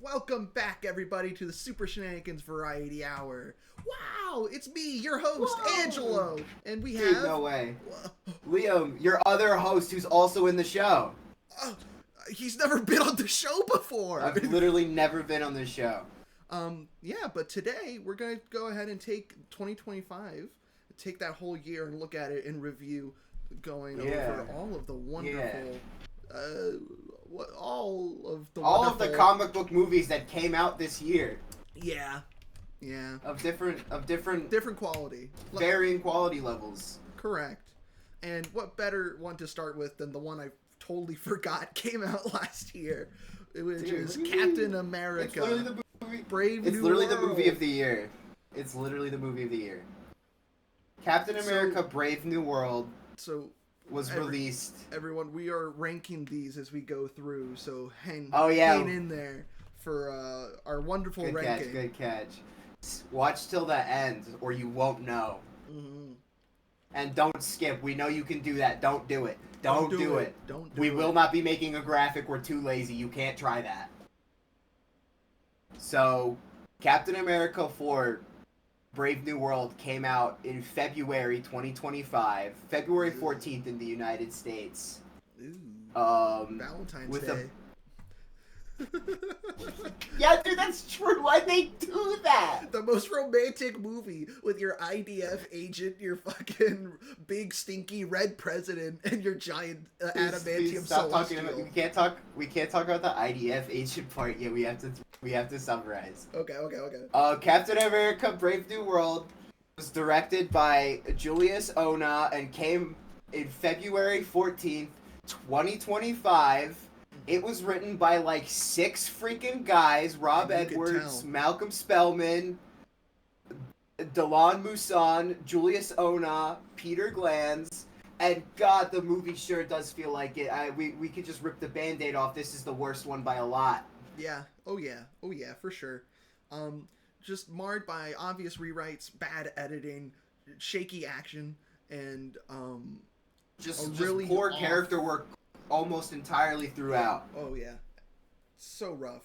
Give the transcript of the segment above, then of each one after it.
Welcome back, everybody, to the Super Shenanigans Variety Hour. Wow, it's me, your host, Whoa. Angelo, and we Dude, have... no way. Liam, your other host who's also in the show. He's never been on the show before. I've literally never been on this show. Yeah, but today we're going to go ahead and take 2025, take that whole year and look at it in review, going over all of the wonderful... all of the comic book movies that came out this year. Yeah. Of different quality. Varying quality levels. Correct. And what better one to start with than the one I totally forgot came out last year, which is Captain America. It's literally the movie. Brave New It's literally World. the movie of the year. It's literally the movie of the year. Captain America: Brave New World. Was released. Everyone, we are ranking these as we go through, so hang in there for our wonderful ranking. Good catch. Watch till the end, or you won't know. Mm-hmm. And don't skip. We know you can do that. Don't do it. Don't do it. We will not be making a graphic. We're too lazy. You can't try that. So, Captain America 4... Brave New World came out in February 2025, February 14th in the United States. Valentine's Day. Yeah, dude, that's true. Why'd they do that? The most romantic movie with your IDF agent, your fucking big stinky red president, and your giant adamantium celestial. We can't talk about the IDF agent part yet. We have to summarize. Okay. Captain America: Brave New World was directed by Julius Ona and came in February 14th, 2025. It was written by like 6 freaking guys: Rob Edwards, Malcolm Spellman, Delon Mousson, Julius Ona, Peter Glanz, and God, the movie sure does feel like it. We could just rip the Band-Aid off. This is the worst one by a lot. Yeah. Oh yeah, for sure. Just marred by obvious rewrites, bad editing, shaky action, and just really poor character work almost entirely throughout. Oh yeah, so rough.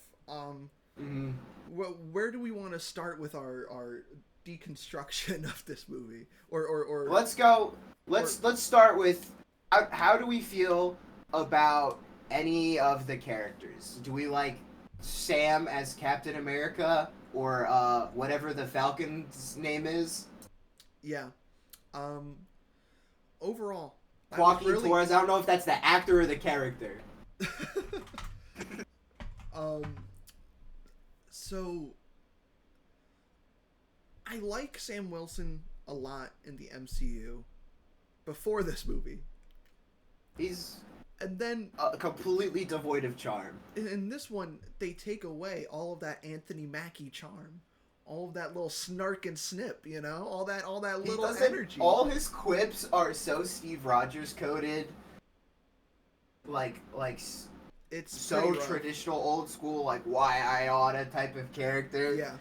Where do we want to start with our deconstruction of this movie? Or let's go. Let's start with how do we feel about any of the characters? Do we like Sam as Captain America, or whatever the Falcon's name is? Yeah. Overall, Joaquin Torres. I don't know if that's the actor or the character. So I like Sam Wilson a lot in the MCU before this movie. And then completely devoid of charm. In this one, they take away all of that Anthony Mackie charm, all of that little snark and snip, you know, all that little energy. All his quips are so Steve Rogers coded, like it's so traditional, old school, like why I oughta type of character. Yeah.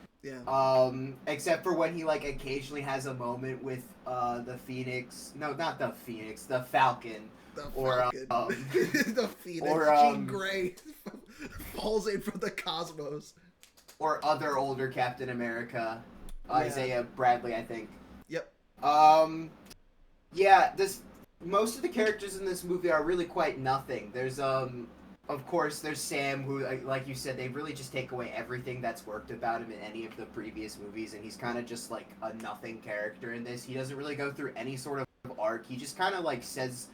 Except for when he like occasionally has a moment with the Phoenix. No, not the Phoenix. The Falcon. The Phoenix, Jean Grey falls in from the cosmos. Or other older Captain America, Isaiah Bradley, I think. Yep. Most of the characters in this movie are really quite nothing. There's of course there's Sam, who like you said, they really just take away everything that's worked about him in any of the previous movies, and he's kind of just like a nothing character in this. He doesn't really go through any sort of arc. He just kind of like says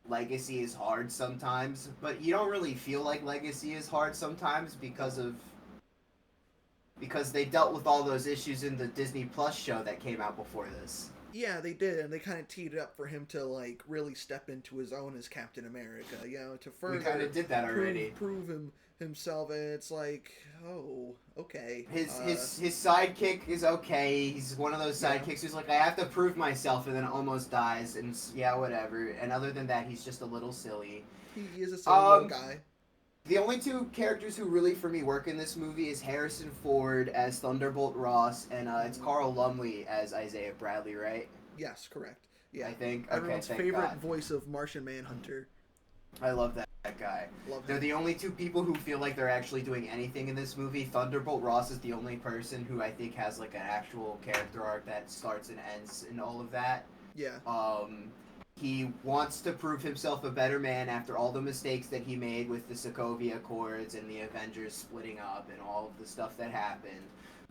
legacy is hard sometimes, but you don't really feel like legacy is hard sometimes because they dealt with all those issues in the Disney Plus show that came out before this. Yeah, they did, and they kind of teed it up for him to like really step into his own as Captain America, you know, to further we kind of did that already. Prove himself, and it's like, oh, okay. His sidekick is okay. He's one of those sidekicks who's like, I have to prove myself, and then almost dies, and whatever. And other than that, he's just a little silly. He is a silly little guy. The only 2 characters who really, for me, work in this movie is Harrison Ford as Thunderbolt Ross, and it's Carl Lumley as Isaiah Bradley, right? Yes, correct. Yeah, I think. Everyone's favorite God. voice of Martian Manhunter. I love that guy. They're the only two people who feel like they're actually doing anything in this movie. Thunderbolt Ross is the only person who I think has like an actual character arc that starts and ends and all of that. Yeah. He wants to prove himself a better man after all the mistakes that he made with the Sokovia Accords and the Avengers splitting up and all of the stuff that happened.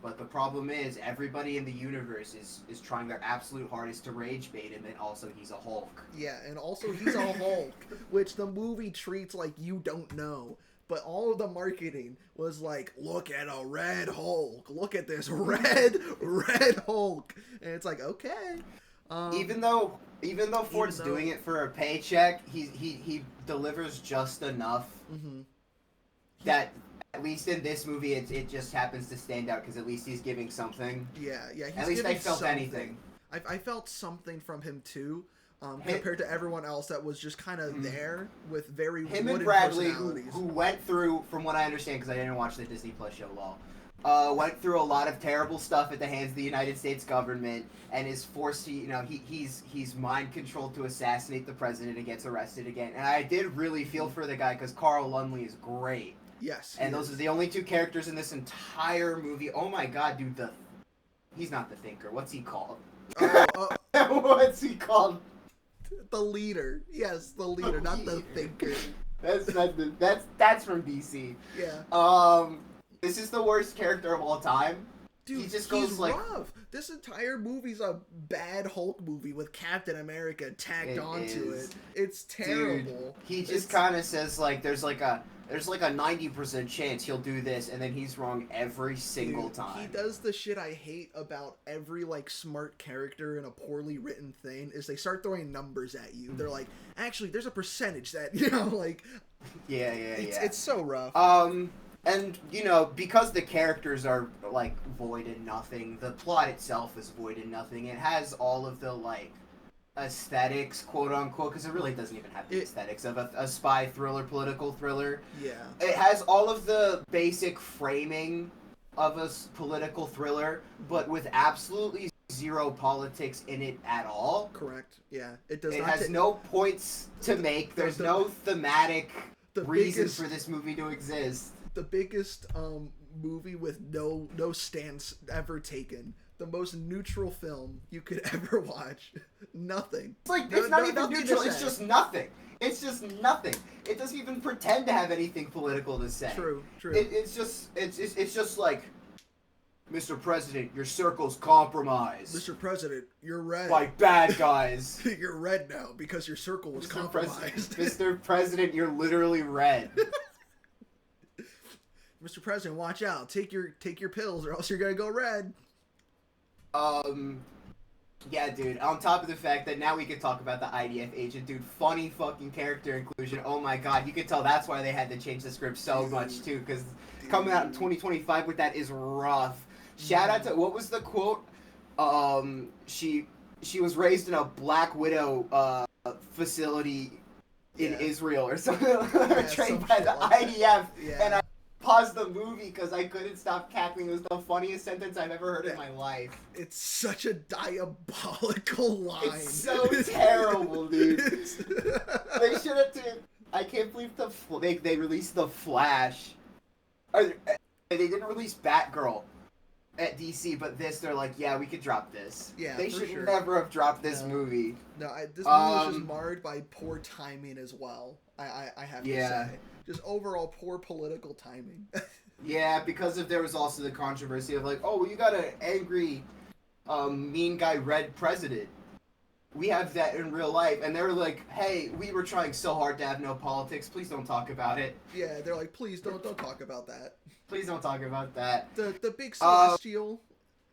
But the problem is, everybody in the universe is trying their absolute hardest to rage bait him, and also he's a Hulk. Yeah, and also he's a Hulk, which the movie treats like you don't know. But all of the marketing was like, look at a red Hulk. Look at this red Hulk. And it's like, okay. Even though Ford's doing it for a paycheck, he delivers just enough that at least in this movie it just happens to stand out because at least he's giving something. Yeah. He's at least I felt something. Anything. I felt something from him too. Compared to everyone else that was just kind of there with very him wooden and Bradley, personalities. who went through, from what I understand, because I didn't watch the Disney Plus show, went through a lot of terrible stuff at the hands of the United States government and is forced to, he's mind controlled to assassinate the president and gets arrested again. And I did really feel for the guy because Carl Lumley is great. Yes. And those are the only two characters in this entire movie. Oh my god, dude, he's not the Thinker. What's he called? What's he called? The leader. Yes, the leader, not the Thinker. That's from DC. Yeah. This is the worst character of all time. Dude, he just goes like rough. This entire movie's a bad Hulk movie with Captain America tacked onto it. It's terrible. Dude, he just kind of says like there's like a 90% chance he'll do this, and then he's wrong every single time. He does the shit I hate about every like smart character in a poorly written thing is they start throwing numbers at you. They're like, actually, there's a percentage that like. Yeah. It's so rough. And, because the characters are, like, void and nothing, the plot itself is void and nothing. It has all of the, like, aesthetics, quote-unquote, because it really doesn't even have the aesthetics of a spy thriller, political thriller. Yeah. It has all of the basic framing of a political thriller, but with absolutely zero politics in it at all. Correct. Yeah. It does. It has no points to make. There's no thematic reason for this movie to exist. The biggest movie with no stance ever taken. The most neutral film you could ever watch. Nothing. It's like it's not even neutral. It's just nothing. It's just nothing. It doesn't even pretend to have anything political to say. True. It's just like, Mr. President, your circle's compromised. Mr. President, you're red. By bad guys. You're red now because your circle was compromised. Mr. President, you're literally red. Mr. President, watch out. Take your pills or else you're gonna go red. Yeah, dude. On top of the fact that now we can talk about the IDF agent, dude. Funny fucking character inclusion. Oh my god, you can tell that's why they had to change the script so much too, because coming out in 2025 with that is rough. Shout out to, what was the quote? She was raised in a Black Widow facility in Israel or something, trained by the IDF, and I paused the movie because I couldn't stop cackling. It was the funniest sentence I've ever heard in my life. It's such a diabolical line. It's so terrible, dude. They should have did. I can't believe they released The Flash. They didn't release Batgirl at DC, but they're like, yeah, we could drop this. Yeah, they should never have dropped this movie. No, this movie was just marred by poor timing as well. I have to say. Just overall poor political timing. Yeah, because there was also the controversy of like, oh, well, you got an angry, mean guy red president. We have that in real life. And they were like, hey, we were trying so hard to have no politics. Please don't talk about it. Yeah, they're like, please don't talk about that. Please don't talk about that. The big celestial,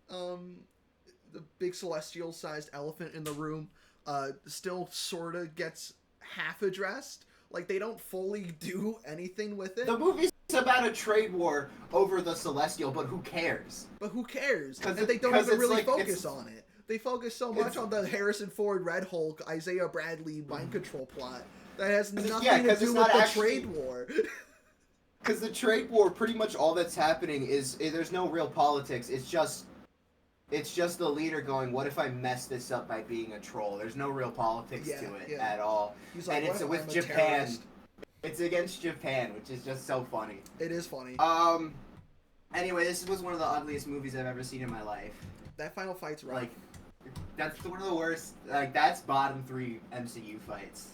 the big celestial-sized elephant in the room, still sort of gets half addressed. Like, they don't fully do anything with it. The movie's about a trade war over the Celestial, but who cares? But who cares? And they don't even really focus on it. They focus so much on the Harrison Ford Red Hulk, Isaiah Bradley mind control plot that has nothing to do with the trade war. Because the trade war, pretty much all that's happening is there's no real politics. It's just the leader going, what if I mess this up by being a troll? There's no real politics to it at all. He's like, and it's with Japan. It's against Japan, which is just so funny. It is funny. Anyway, this was one of the ugliest movies I've ever seen in my life. That final fight's rough. Like, that's one of the worst. Like, that's bottom 3 MCU fights.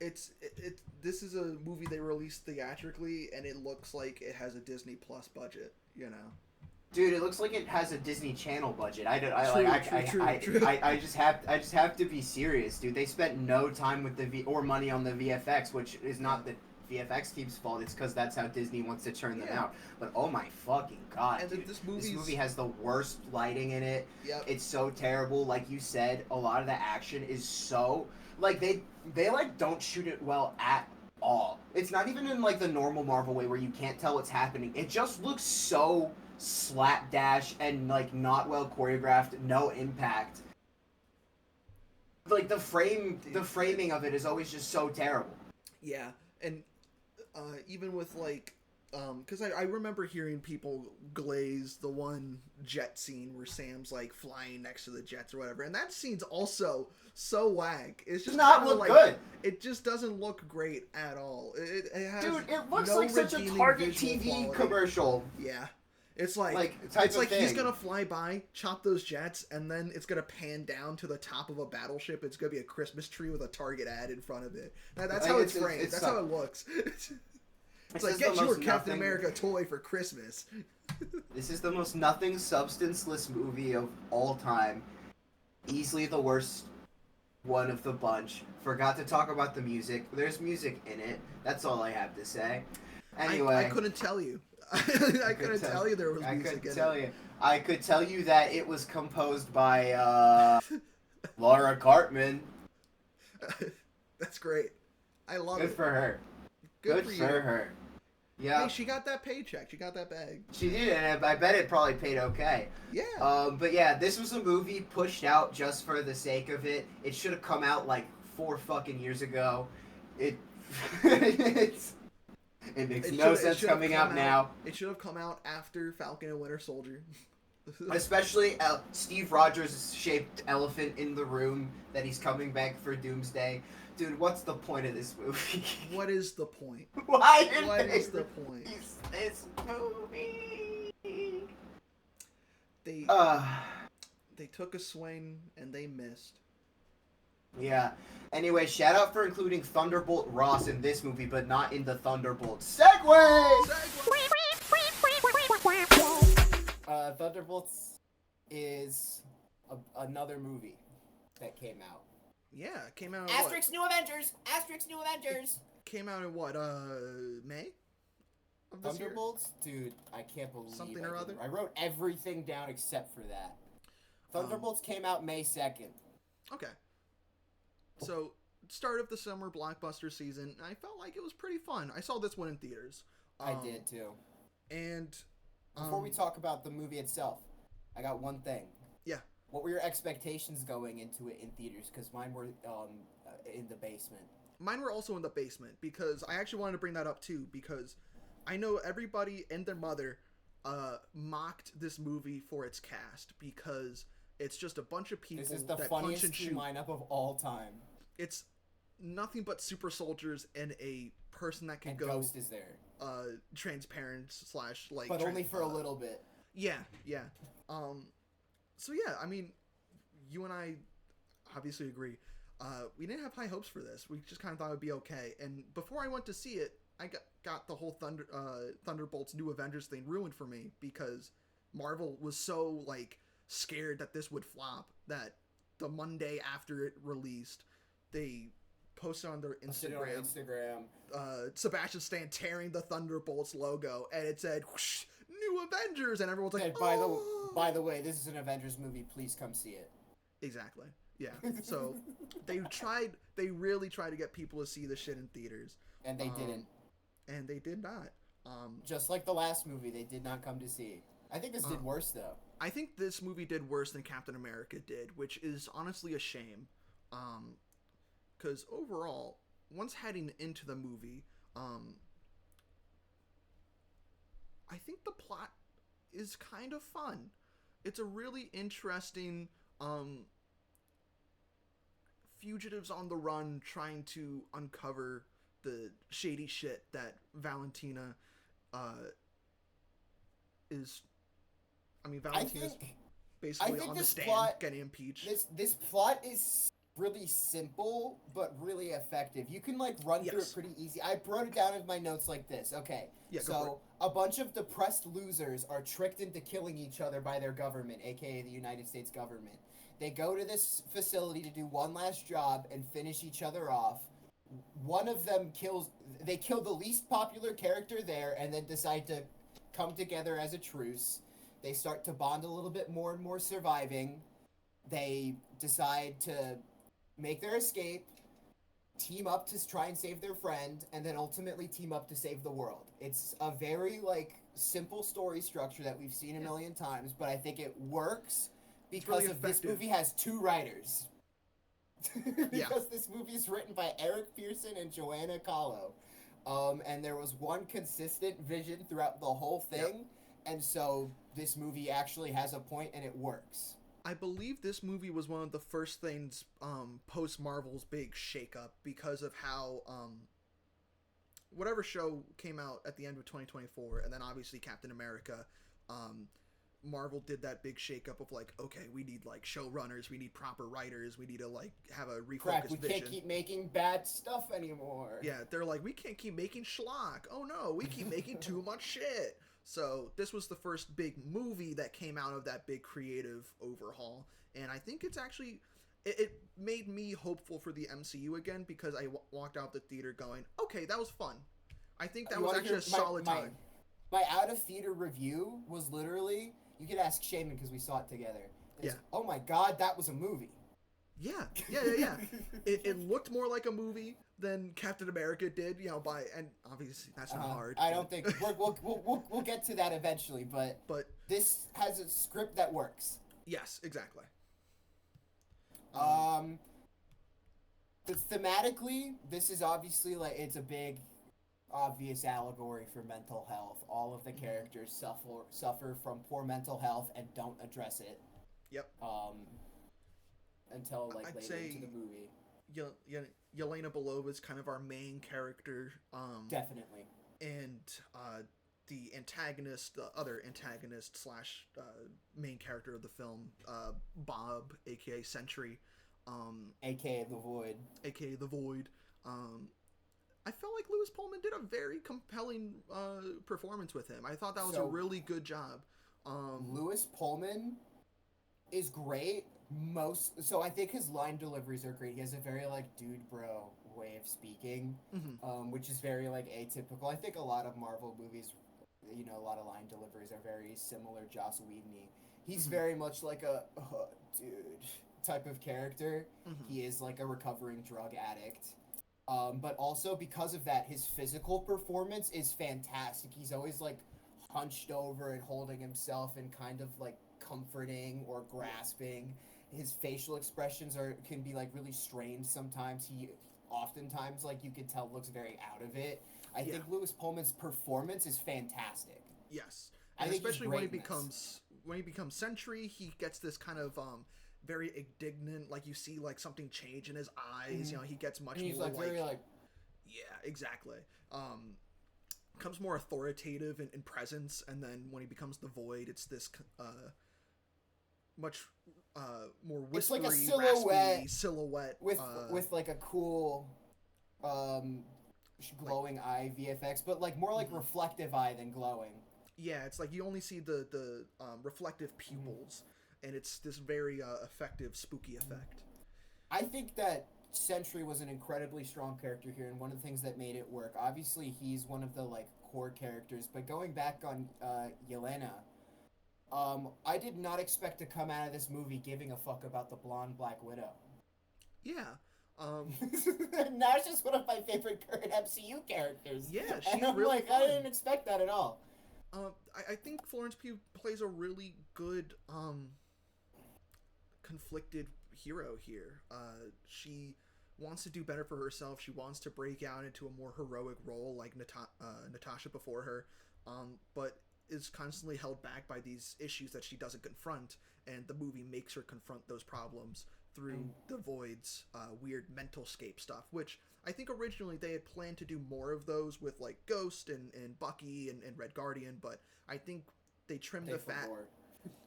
This is a movie they released theatrically, and it looks like it has a Disney Plus budget. You know. Dude, it looks like it has a Disney Channel budget. I just have to be serious, dude. They spent no time with or money on the VFX, which is not the VFX team's fault. It's because that's how Disney wants to turn them out. But oh my fucking god, dude. This movie has the worst lighting in it. Yep. It's so terrible. Like you said, a lot of the action is so like they like don't shoot it well at all. It's not even in like the normal Marvel way where you can't tell what's happening. It just looks so slapdash and like not well choreographed, no impact. Like the framing of it is always just so terrible. Yeah, and even with like, because I remember hearing people glaze the one jet scene where Sam's like flying next to the jets or whatever, and that scene's also so whack. It's just not look good. It just doesn't look great at all. It has it looks no like such a Target TV quality. commercial. Yeah. It's like thing. He's gonna fly by, chop those jets, and then it's gonna pan down to the top of a battleship. It's gonna be a Christmas tree with a Target ad in front of it. That's how it's framed. That's how it looks. It's like, get your Captain America toy for Christmas. This is the most nothing substanceless movie of all time. Easily the worst one of the bunch. Forgot to talk about the music. There's music in it. That's all I have to say. Anyway. I couldn't tell you. I couldn't tell you there was music in it. I could tell you that it was composed by Laura Cartman. That's great. I love it. Good for her. Good for her. Yeah. Hey, she got that paycheck. She got that bag. She did, and I bet it probably paid okay. Yeah. But yeah, this was a movie pushed out just for the sake of it. It should have come out like 4 fucking years ago. It makes no sense coming out now. It should have come out after Falcon and Winter Soldier. Especially Steve Rogers' shaped elephant in the room that he's coming back for Doomsday. Dude, what's the point of this movie? What is the point? What is the point? This movie. They took a swing and they missed. Yeah. Anyway, shout out for including Thunderbolt Ross in this movie, but not in the Thunderbolt Segway! Thunderbolts is another movie that came out. Yeah, it came out. Asterix New Avengers. Asterix New Avengers. Came out in what? May. Thunderbolts, dude. I can't believe something or other. I wrote everything down except for that. Thunderbolts came out May 2nd. Okay. So, start of the summer blockbuster season. I felt like it was pretty fun. I saw this one in theaters. I did too. And before we talk about the movie itself, I got one thing. Yeah. What were your expectations going into it in theaters? Because mine were in the basement. Mine were also in the basement because I actually wanted to bring that up too because I know everybody and their mother mocked this movie for its cast because it's just a bunch of people this is the that funniest punch and shoot. Lineup of all time. It's nothing but super soldiers and a person that can and go. Ghost is there. Transparent / like. But only for a little bit. Yeah. So yeah, I mean, you and I obviously agree. We didn't have high hopes for this. We just kind of thought it would be okay. And before I went to see it, I got the whole Thunderbolts New Avengers thing ruined for me because Marvel was so like scared that this would flop that the Monday after it released, they posted on their Instagram. Sebastian Stan tearing the Thunderbolts logo, and it said whoosh, New Avengers, and everyone's like, by the way, this is an Avengers movie. Please come see it. Exactly. Yeah. So they really tried to get people to see the shit in theaters, and they didn't. And they did not. Just like the last movie, they did not come to see. I think this did worse though. I think this movie did worse than Captain America did, which is honestly a shame. Because overall, once heading into the movie, I think the plot is kind of fun. It's a really interesting fugitives on the run trying to uncover the shady shit that Valentina is. I mean, Valentina's basically on the stand getting impeached. This plot is really simple but really effective. You can like run through it pretty easy. I wrote it down in my notes like this. Okay, so a bunch of depressed losers are tricked into killing each other by their government, aka the United States government. They go to this facility to do one last job and finish each other off. One of them kill the least popular character there and then decide to come together as a truce. They start to bond a little bit more and more surviving. They decide to make their escape, team up to try and save their friend, and then ultimately team up to save the world. It's a very, like, simple story structure that we've seen a million times, but I think it works because this movie has 2 writers. Because this movie is written by Eric Pearson and Joanna Kahlo. And there was one consistent vision throughout the whole thing, and so this movie actually has a point and it works. I believe this movie was one of the first things post Marvel's big shakeup because of how whatever show came out at the end of 2024, and then obviously Captain America, Marvel did that big shakeup of like, okay, we need like showrunners, we need proper writers, we need to like have a refocused vision. We can't keep making bad stuff anymore. Yeah, they're like, we can't keep making schlock. Oh no, we keep making too much shit. So this was the first big movie that came out of that big creative overhaul, and I think it's actually it made me hopeful for the MCU again because I walked out the theater going, okay, that was fun. I think that was actually a solid time. My out of theater review was literally, you could ask Shaman because we saw it together. Oh my god, that was a movie. Yeah. It looked more like a movie than Captain America did, and obviously that's not hard. I don't think we'll get to that eventually, but this has a script that works. Yes, exactly. Thematically, this is obviously like it's a big, obvious allegory for mental health. All of the characters suffer from poor mental health and don't address it. Yep. Until like later into the movie. Yelena Belova is kind of our main character. Definitely. And the antagonist, the other antagonist slash main character of the film, Bob, aka Sentry, aka the Void. Aka the Void. I felt like Lewis Pullman did a very compelling performance with him. I thought that was a really good job. Lewis Pullman is great. So I think his line deliveries are great. He has a very like dude bro way of speaking, which is very like atypical. I think a lot of Marvel movies, a lot of line deliveries are very similar. Joss Whedon-y. He's very much like a dude type of character. He is like a recovering drug addict. But also because of that, his physical performance is fantastic. He's always like hunched over and holding himself and kind of like comforting or grasping. His facial expressions can be like really strained sometimes. He oftentimes, like you could tell, looks very out of it. I think Lewis Pullman's performance is fantastic. Yes, and especially when he becomes Sentry, he gets this kind of very indignant, like you see like something change in his eyes. He gets much more like very like yeah, exactly. Becomes more authoritative in presence, and then when he becomes the Void, it's this much more whispery, it's like a silhouette, raspy silhouette with like a cool glowing eye VFX, but like more like reflective eye than glowing. Yeah, it's like you only see the reflective pupils, and it's this very effective spooky effect. I think that Sentry was an incredibly strong character here, and one of the things that made it work. Obviously, he's one of the like core characters, but going back on Yelena, I did not expect to come out of this movie giving a fuck about the blonde Black Widow. Yeah. Now she's just one of my favorite current MCU characters. Yeah, she's and I'm really like, fun. I didn't expect that at all. I think Florence Pugh plays a really good conflicted hero here. She wants to do better for herself. She wants to break out into a more heroic role like Natasha before her, but is constantly held back by these issues that she doesn't confront, and the movie makes her confront those problems through the Void's weird mental scape stuff, which I think originally they had planned to do more of those with like Ghost and Bucky and Red Guardian, but I think they trimmed the fat.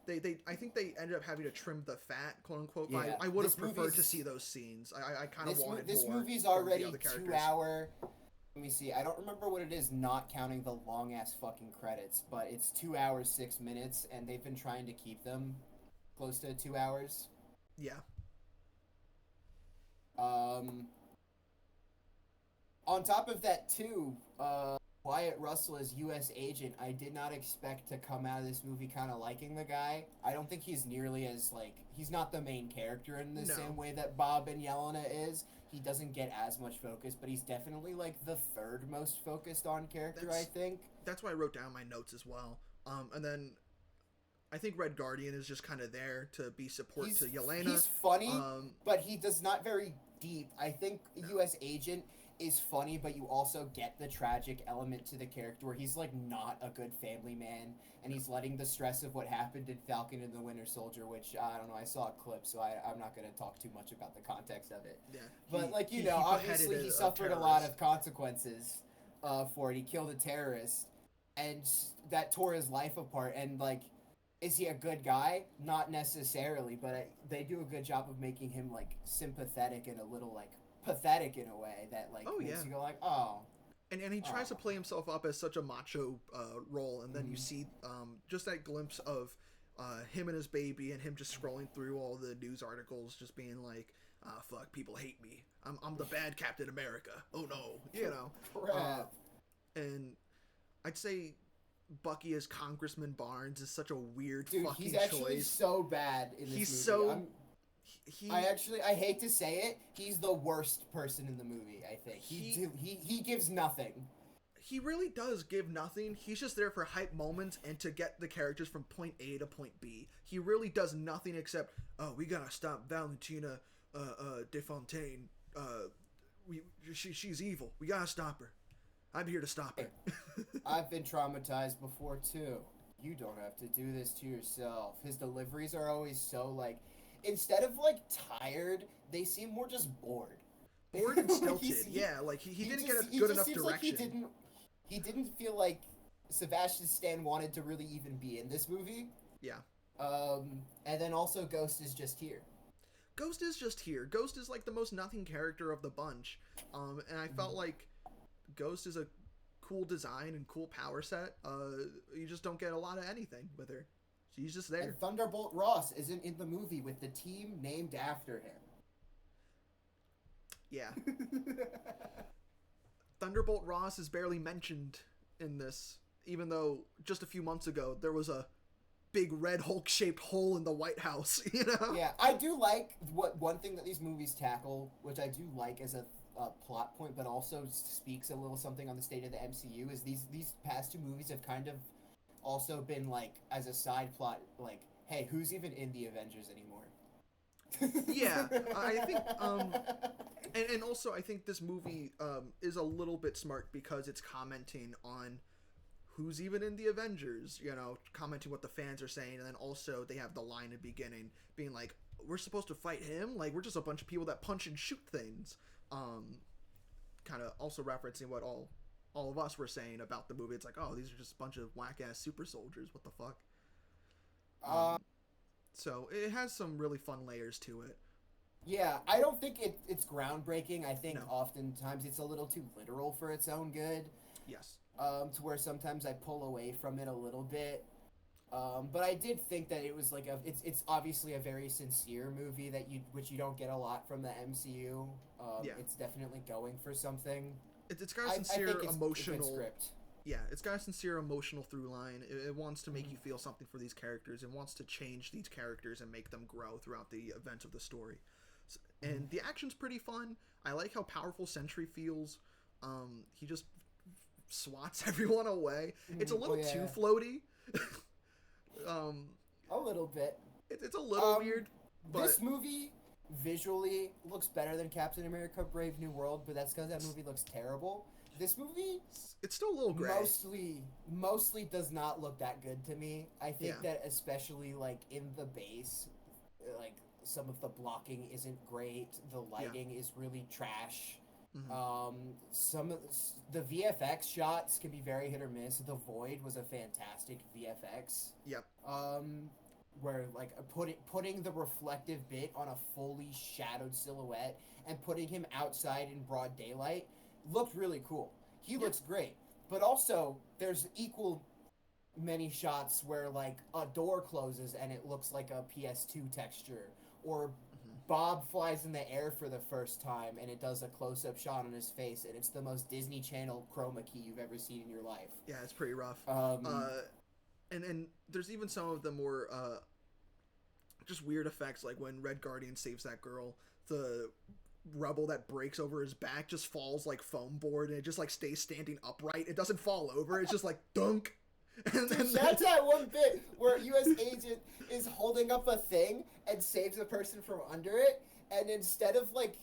I think they ended up having to trim the fat, quote unquote. Yeah, I would have preferred to see those scenes. I kind of wanted this more. Movie's from already the other 2 hour. Let me see. I don't remember what it is, not counting the long ass fucking credits, but it's 2 hours 6 minutes, and they've been trying to keep them close to 2 hours. Yeah. On top of that, too, Wyatt Russell as U.S. agent, I did not expect to come out of this movie kind of liking the guy. I don't think he's nearly as, like, he's not the main character in the same way that Bob and Yelena is. He doesn't get as much focus, but he's definitely, like, the third most focused on character, I think. That's why I wrote down my notes as well. And then I think Red Guardian is just kind of there to be support to Yelena. He's funny, but he does not very deep. I think U.S. agent is funny, but you also get the tragic element to the character where he's like not a good family man, and he's letting the stress of what happened in Falcon and the Winter Soldier, which I don't know, I saw a clip, so I'm not going to talk too much about the context of it. Yeah, but obviously he suffered a lot of consequences for it. He killed a terrorist, and that tore his life apart. And like, is he a good guy? Not necessarily, but they do a good job of making him like sympathetic and a little like pathetic in a way that like makes you go like, oh. And he tries to play himself up as such a macho role, and then you see just that glimpse of him and his baby, and him just scrolling through all the news articles, just being like, fuck, people hate me. I'm the bad Captain America. Oh no, you know. And I'd say Bucky as Congressman Barnes is such a weird fucking choice. He's actually so bad in this movie. I hate to say it, he's the worst person in the movie, I think. He gives nothing. He really does give nothing. He's just there for hype moments and to get the characters from point A to point B. He really does nothing except, oh, we gotta stop Valentina DeFontaine. She's evil. We gotta stop her. I'm here to stop her. I've been traumatized before, too. You don't have to do this to yourself. His deliveries are always so, like, instead of, like, tired, they seem more just bored. Bored and stilted, yeah. Like, he didn't get a good enough direction. Like he didn't feel like Sebastian Stan wanted to really even be in this movie. Yeah. And then also Ghost is just here. Ghost is just here. Ghost is, like, the most nothing character of the bunch. And I felt like Ghost is a cool design and cool power set. You just don't get a lot of anything with her. She's just there. And Thunderbolt Ross isn't in the movie with the team named after him. Yeah. Thunderbolt Ross is barely mentioned in this, even though just a few months ago there was a big red Hulk-shaped hole in the White House, you know? Yeah, I do like one thing that these movies tackle, which I do like as a plot point, but also speaks a little something on the state of the MCU, is these past two movies have kind of also been like, as a side plot, like, hey, who's even in the Avengers anymore? Yeah, I think, and also I think this movie is a little bit smart because it's commenting on who's even in the Avengers, you know, commenting what the fans are saying, and then also they have the line in the beginning being like, we're supposed to fight him? Like, we're just a bunch of people that punch and shoot things. Kind of also referencing what all of us were saying about the movie. It's like, oh, these are just a bunch of whack-ass super soldiers. What the fuck? So it has some really fun layers to it. Yeah, I don't think it's groundbreaking. I think oftentimes it's a little too literal for its own good. Yes. To where sometimes I pull away from it a little bit. But I did think that it was like it's obviously a very sincere movie which you don't get a lot from the MCU. It's definitely going for something. It's got a sincere emotional. It's a good script. Yeah, it's got a sincere emotional through line. It wants to make you feel something for these characters. It wants to change these characters and make them grow throughout the events of the story. And the action's pretty fun. I like how powerful Sentry feels. He just swats everyone away. It's a little too floaty. A little bit. It's a little weird. But this movie visually looks better than Captain America: Brave New World, but that's because that movie looks terrible. This movie, it's still a little gray. Mostly does not look that good to me. I think that especially like in the base, like some of the blocking isn't great. The lighting is really trash. Some of the VFX shots can be very hit or miss. The Void was a fantastic VFX. Yep. Where like putting the reflective bit on a fully shadowed silhouette and putting him outside in broad daylight looked really cool. He looks great. But also there's equal many shots where like a door closes and it looks like a PS2 texture, or Bob flies in the air for the first time and it does a close-up shot on his face and it's the most Disney Channel chroma key you've ever seen in your life. Yeah, it's pretty rough. And there's even some of the more just weird effects, like when Red Guardian saves that girl, the rubble that breaks over his back just falls like foam board and it just like stays standing upright. It doesn't fall over. It's just like dunk. And then that's that one bit where U.S. agent is holding up a thing and saves a person from under it, and instead of like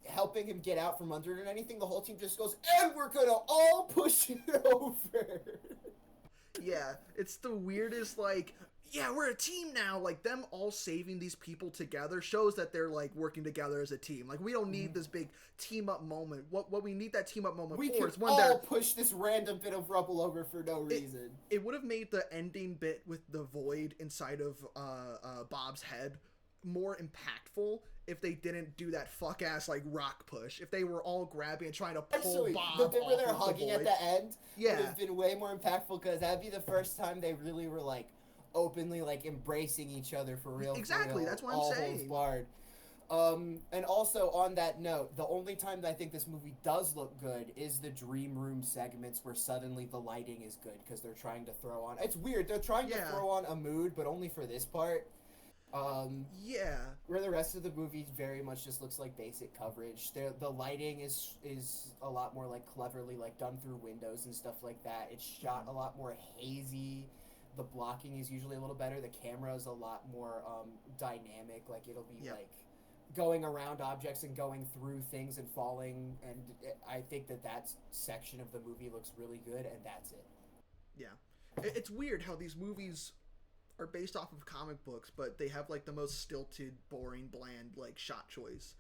helping him get out from under it or anything, the whole team just goes, and we're gonna all push it over. Yeah, it's the weirdest, like, yeah, we're a team now. Like, them all saving these people together shows that they're, like, working together as a team. Like, we don't need this big team-up moment. What we need that team-up moment for is when they're... We can all push this random bit of rubble over for no reason. It would have made the ending bit with the void inside of Bob's head more impactful if they didn't do that fuck-ass, like, rock push. If they were all grabbing and trying to pull Bob the bit where they're off of hugging the at the end would have been way more impactful, because that'd be the first time they really were, like, openly like embracing each other for real. Exactly, that's what I'm saying. And also on that note, the only time that I think this movie does look good is the dream room segments where suddenly the lighting is good because they're trying to throw on. It's weird. They're trying to throw on a mood, but only for this part. Where the rest of the movie very much just looks like basic coverage. The lighting is a lot more like cleverly like done through windows and stuff like that. It's shot a lot more hazy. The blocking is usually a little better. The camera is a lot more dynamic. Like it'll be like going around objects and going through things and falling. And I think that section of the movie looks really good, and that's it. Yeah, it's weird how these movies are based off of comic books, but they have like the most stilted, boring, bland like shot choice.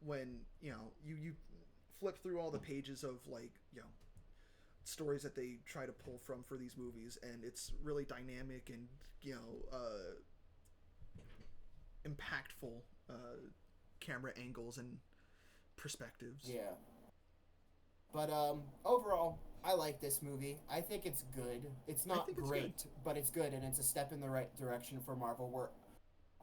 When you flip through all the pages of like stories that they try to pull from for these movies, and it's really dynamic and impactful camera angles and perspectives. Yeah. But overall, I like this movie. I think it's good. It's not great, but it's good, and it's a step in the right direction for Marvel. We're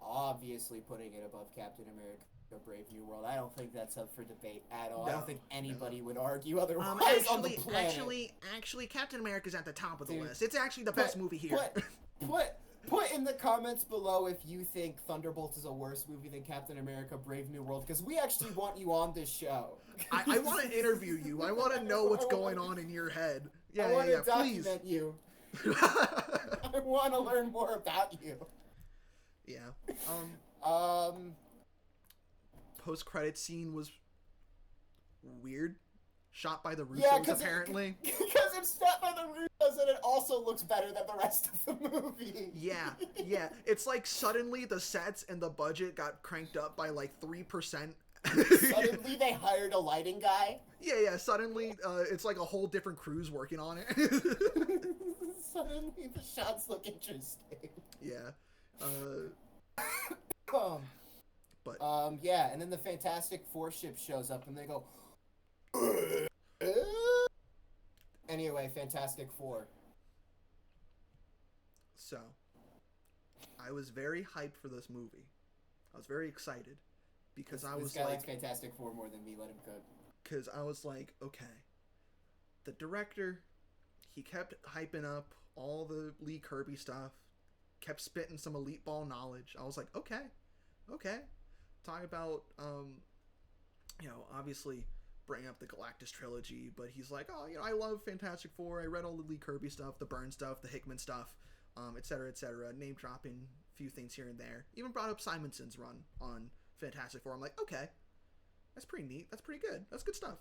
obviously putting it above Captain America: Brave New World. I don't think that's up for debate at all. No, I don't think anybody would argue otherwise on the planet. Actually, Captain America's at the top of the list. It's actually the best movie here. Put in the comments below if you think Thunderbolts is a worse movie than Captain America: Brave New World, because we actually want you on this show. I want to interview you. I want to know what's going on in your head. I want to document you. I want to learn more about you. Yeah. Post-credit scene was weird. Shot by the Russos, apparently. Because it's shot by the Russos, and it also looks better than the rest of the movie. Yeah. It's like suddenly the sets and the budget got cranked up by like 3%. Suddenly they hired a lighting guy. Yeah. Suddenly, it's like a whole different crew's working on it. Suddenly the shots look interesting. Yeah. Yeah, and then the Fantastic Four ship shows up, and they go... Anyway, Fantastic Four. So, I was very hyped for this movie. I was very excited because this guy likes Fantastic Four more than me. Let him cook. Because I was like, okay, the director, he kept hyping up all the Lee Kirby stuff, kept spitting some elite ball knowledge. I was like, okay. Talking about, obviously bring up the Galactus trilogy, but he's like, I love Fantastic Four. I read all the Lee Kirby stuff, the Byrne stuff, the Hickman stuff, etc. Name dropping a few things here and there. Even brought up Simonson's run on Fantastic Four. I'm like, okay, that's pretty neat. That's pretty good. That's good stuff.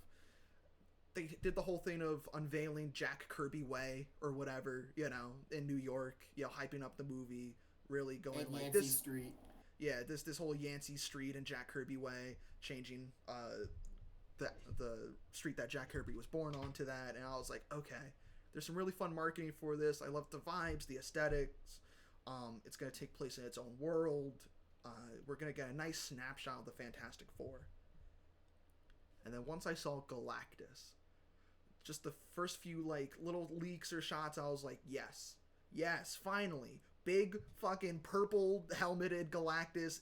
They did the whole thing of unveiling Jack Kirby Way or whatever, in New York, hyping up the movie, really going And like Yancey this. Street. Yeah, this whole Yancey Street and Jack Kirby way, changing the street that Jack Kirby was born on to that, and I was like, okay, there's some really fun marketing for this. I love the vibes, the aesthetics. It's gonna take place in its own world. We're gonna get a nice snapshot of the Fantastic Four. And then once I saw Galactus, just the first few like little leaks or shots, I was like, yes, finally, big fucking purple helmeted Galactus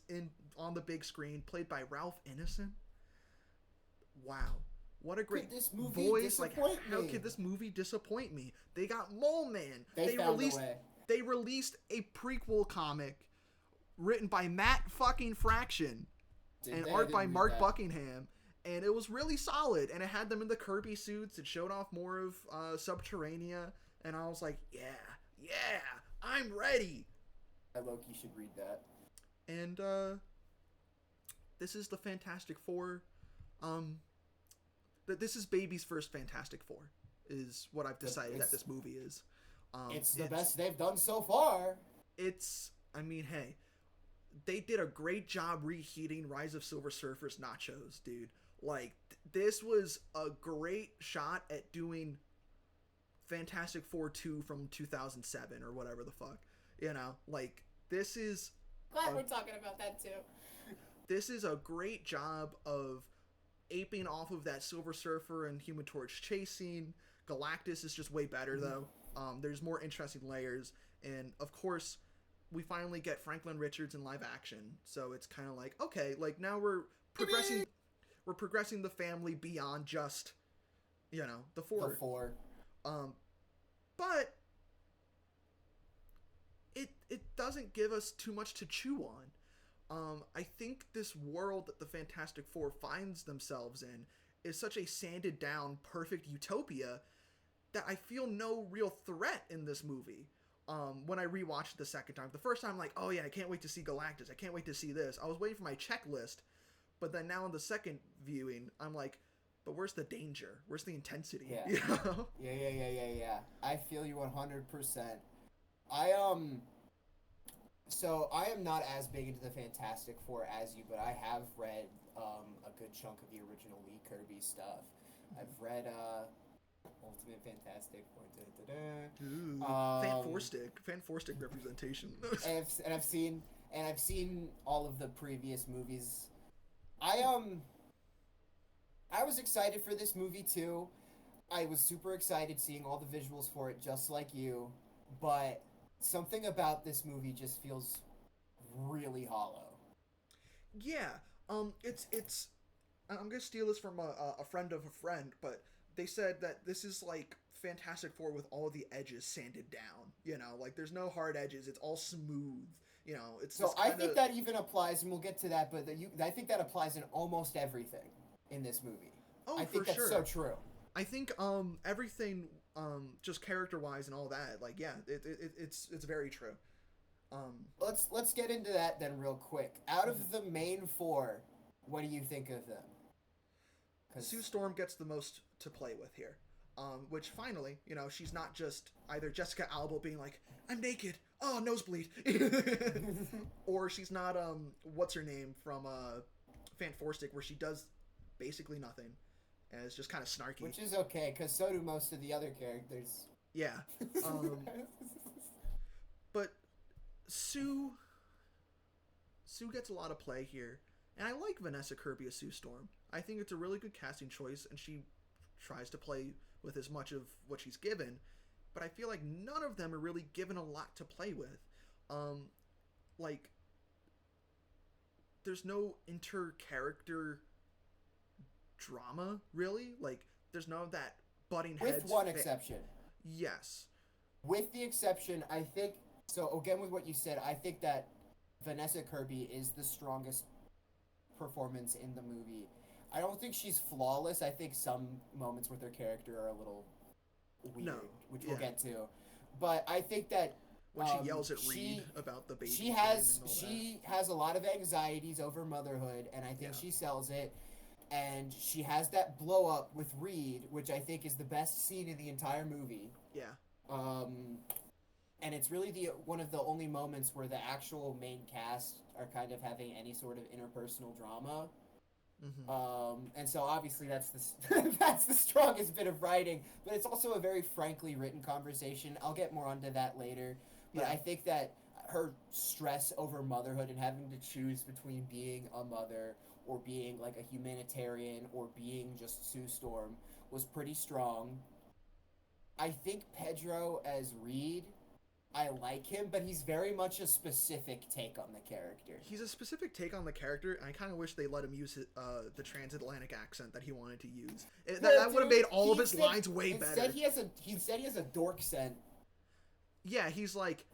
on the big screen, played by Ralph Ineson. Wow, what a great Could this movie voice! Like, disappoint how me? could this movie disappoint me? They got Mole Man. They found a way. They released a prequel comic written by Matt fucking Fraction and art by Mark Buckingham. And it was really solid, and it had them in the Kirby suits. It showed off more of Subterranea, and I was like, yeah, I'm ready. I low-key should read that. And this is the Fantastic Four. This is Baby's first Fantastic Four, is what I've decided that this movie is. It's the best they've done so far. I mean, hey, they did a great job reheating Rise of Silver Surfer's nachos, dude. Like, this was a great shot at doing Fantastic Four 2 from 2007 or whatever the fuck. You know, like, this is... Glad we're talking about that too. This is a great job of aping off of that Silver Surfer and Human Torch chase scene. Galactus is just way better, though. There's more interesting layers. And, of course, we finally get Franklin Richards in live action. So it's kind of like, okay, like, now we're progressing... We're progressing the family beyond just, you know, the four. But it doesn't give us too much to chew on. I think this world that the Fantastic Four finds themselves in is such a sanded down, perfect utopia that I feel no real threat in this movie. When I rewatched it the second time. The first time, I'm like, oh yeah, I can't wait to see Galactus. I can't wait to see this. I was waiting for my checklist. But then now in the second viewing, I'm like, but where's the danger? Where's the intensity? Yeah. You know? Yeah. I feel you 100%. So I am not as big into the Fantastic Four as you, but I have read a good chunk of the original Lee Kirby stuff. I've read Ultimate Fantastic Four. Ooh, Fan Four Stick representation. and I've seen all of the previous movies. I was excited for this movie too. I was super excited seeing all the visuals for it, just like you. But something about this movie just feels really hollow. Yeah. It's. I'm gonna steal this from a friend of a friend, but they said that this is like Fantastic Four with all the edges sanded down. You know, like there's no hard edges. It's all smooth. You know, it's so I think that even applies, and we'll get to that. But I think that applies in almost everything in this movie. Oh, I think for that's sure. so true. I think everything just character wise and all that, like it's very true. Let's get into that then real quick. Out of the main four, what do you think of them? Sue Storm gets the most to play with here. Which finally, you know, she's not just either Jessica Alba being like, I'm naked, oh, nosebleed. Or she's not, what's her name from Fan Four Stick, where she does basically nothing. And it's just kind of snarky. Which is okay, because so do most of the other characters. Yeah. But Sue gets a lot of play here. And I like Vanessa Kirby as Sue Storm. I think it's a really good casting choice, and she tries to play with as much of what she's given, but I feel like none of them are really given a lot to play with. Like, there's no inter-character drama, really. Like, there's none of that butting heads. With one exception. Yes. With the exception, I think, so again with what you said, I think that Vanessa Kirby is the strongest performance in the movie. I don't think she's flawless. I think some moments with her character are a little weird, which we'll get to. But I think that when she yells at Reed about the baby, she has a lot of anxieties over motherhood, and I think she sells it. And she has that blow up with Reed, which I think is the best scene in the entire movie. Yeah. and it's really one of the only moments where the actual main cast are kind of having any sort of interpersonal drama. And so obviously that's that's the strongest bit of writing, but it's also a very frankly written conversation. I'll get more onto that later, but I think that her stress over motherhood and having to choose between being a mother or being like a humanitarian or being just Sue Storm was pretty strong. I think Pedro as Reed, I like him, but he's very much a specific take on the character. He's a specific take on the character, and I kind of wish they let him use the transatlantic accent that he wanted to use. That would have made all of his lines way better. He said he has a dork scent. Yeah, he's like,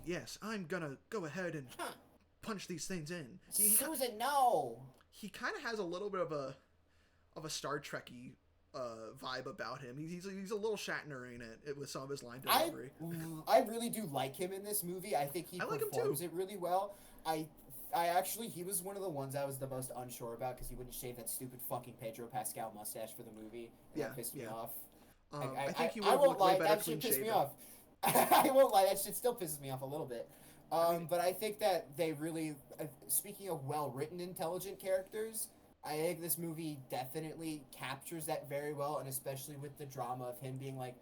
yes, I'm gonna go ahead and punch these things in. Susan, no. He kind of has a little bit of a Star Trek-y vibe about him. He's a little Shatner in it with some of his line delivery. I really do like him in this movie. I think he performs it really well. I actually, he was one of the ones I was the most unsure about because he wouldn't shave that stupid fucking Pedro Pascal mustache for the movie. And that pissed me off. I think he would have looked way better clean shaven. That shit pissed me off. I won't lie, that shit still pisses me off a little bit. But I think that they really, speaking of well-written, intelligent characters, I think this movie definitely captures that very well, and especially with the drama of him being like,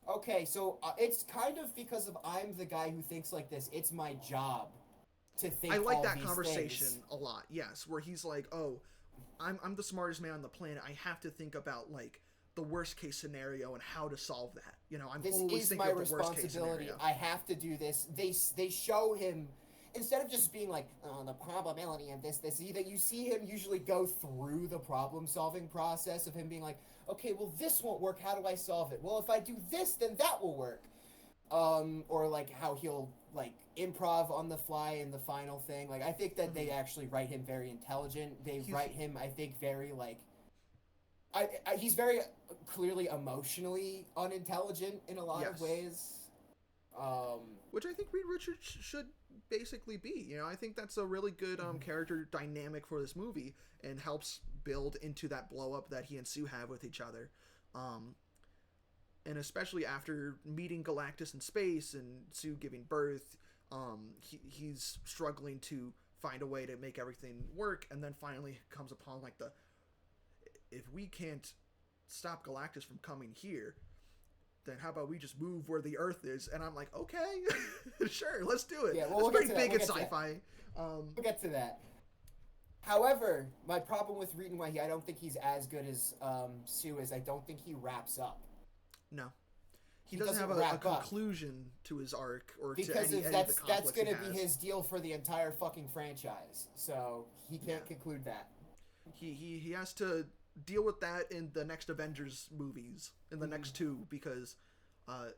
okay, so it's kind of because of I'm the guy who thinks like this, it's my job to think. I like all that conversation a lot, yes, where he's like, oh, I'm the smartest man on the planet, I have to think about, like, the worst case scenario and how to solve that. You know, I'm always thinking of the worst case scenario. I have to do this. They show him, instead of just being like, oh, the probability of this, you see him usually go through the problem-solving process of him being like, okay, well, this won't work. How do I solve it? Well, if I do this, then that will work. Or, like, how he'll, like, improv on the fly in the final thing. Like, I think that they actually write him very intelligent. They write him, I think, very, like... he's very clearly emotionally unintelligent in a lot of ways. Which I think Reed Richards should basically be. You know, I think that's a really good character dynamic for this movie and helps build into that blow up that he and Sue have with each other. And especially after meeting Galactus in space and Sue giving birth, he's struggling to find a way to make everything work, and then finally comes upon like if we can't stop Galactus from coming here, then how about we just move where the Earth is? And I'm like, okay, sure, let's do it. Yeah, well, it's pretty big in sci-fi. We'll get to that. However, my problem with Reed and White, I don't think he's as good as Sue is. I don't think he wraps up. No. He doesn't have a conclusion to his arc or to any of the conflicts that's going to be his deal for the entire fucking franchise. So he can't conclude that. He has to deal with that in the next Avengers movies, in the next two, because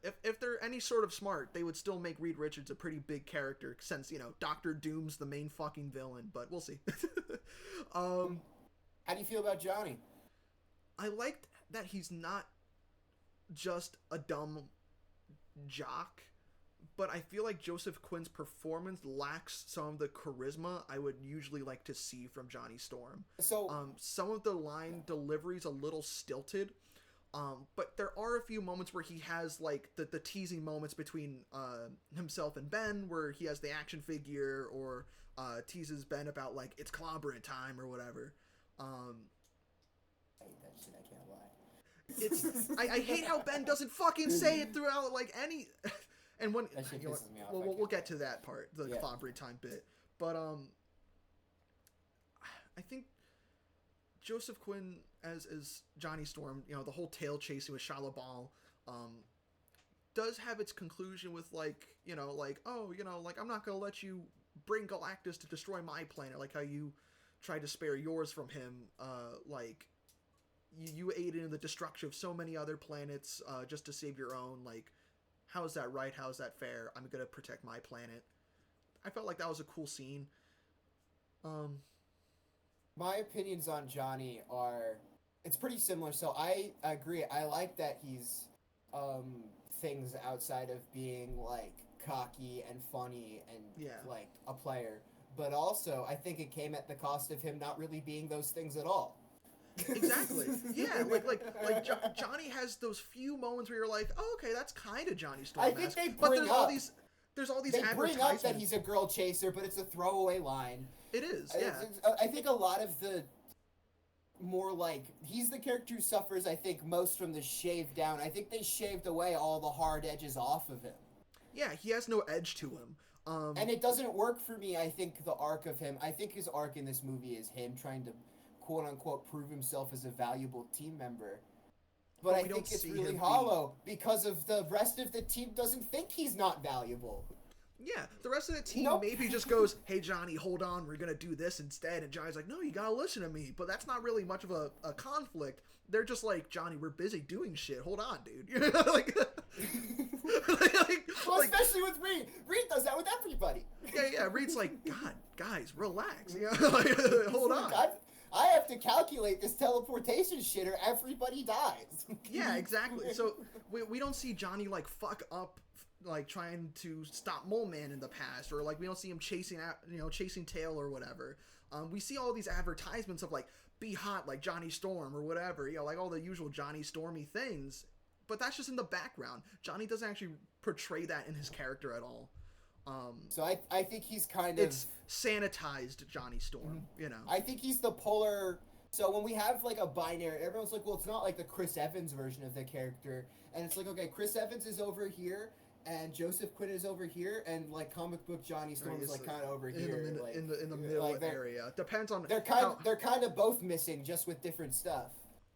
if they're any sort of smart, they would still make Reed Richards a pretty big character, since, you know, Doctor Doom's the main fucking villain, but we'll see. How do you feel about Johnny? I liked that he's not just a dumb jock, but I feel like Joseph Quinn's performance lacks some of the charisma I would usually like to see from Johnny Storm. So some of the line delivery's a little stilted, but there are a few moments where he has like the teasing moments between himself and Ben, where he has the action figure or teases Ben about like it's clobbering time or whatever. I hate that shit, I can't lie. I hate how Ben doesn't fucking say it throughout like any. And when that shit pisses me off. We'll get to that part, the clobbering time bit. But I think Joseph Quinn as Johnny Storm, you know, the whole tail chasing with Shia LaBeouf, does have its conclusion with like, you know, like, oh, you know, like I'm not gonna let you bring Galactus to destroy my planet, like how you tried to spare yours from him, like. You aided in the destruction of so many other planets just to save your own. Like, how is that right? How is that fair? I'm going to protect my planet. I felt like that was a cool scene. My opinions on Johnny are... It's pretty similar. So I agree. I like that he's things outside of being, like, cocky and funny and, like, a player. But also, I think it came at the cost of him not really being those things at all. Exactly. Yeah, Johnny has those few moments where you're like, oh, okay, that's kind of Johnny Storm. I think they bring up there's all these They bring up that advertisements. he's a girl chaser, but it's a throwaway line. It is, yeah. I think a lot of the more like he's the character who suffers, I think, most from the shave down. I think they shaved away all the hard edges off of him. Yeah, he has no edge to him. And it doesn't work for me, I think, the arc of him. I think his arc in this movie is him trying to, quote-unquote, prove himself as a valuable team member. But I think it's really hollow because of the rest of the team doesn't think he's not valuable. Yeah, the rest of the team maybe just goes, hey, Johnny, hold on, we're going to do this instead. And Johnny's like, no, you got to listen to me. But that's not really much of a conflict. They're just like, Johnny, we're busy doing shit. Hold on, dude. You know, like, well, especially with Reed. Reed does that with everybody. Yeah. Reed's like, God, guys, relax. You know, like, hold on. I have to calculate this teleportation shit or everybody dies. Yeah, exactly. So we don't see Johnny like fuck up, like trying to stop Mole Man in the past, or like we don't see him chasing Tail or whatever. We see all these advertisements of like be hot like Johnny Storm or whatever, you know, like all the usual Johnny Stormy things. But that's just in the background. Johnny doesn't actually portray that in his character at all. So I think he's kind of... It's sanitized Johnny Storm, you know. I think he's the polar... So when we have, like, a binary, everyone's like, well, it's not like the Chris Evans version of the character. And it's like, okay, Chris Evans is over here, and Joseph Quinn is over here, and, like, comic book Johnny Storm is, like, kind of over here. In the middle like area. Depends on... They're kind of both missing, just with different stuff.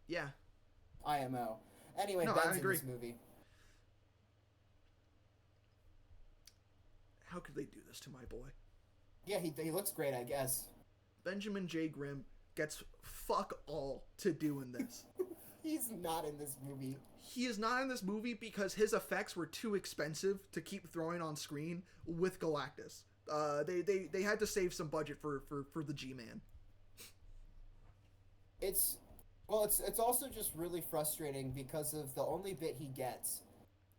Yeah. IMO. Anyway, No, Ben's I agree. in this movie. How could they do this to my boy? Yeah, he looks great, I guess. Benjamin J. Grimm gets fuck all to do in this. He's not in this movie. He is not in this movie because his effects were too expensive to keep throwing on screen with Galactus. They had to save some budget for the G-Man. It's also just really frustrating because of the only bit he gets.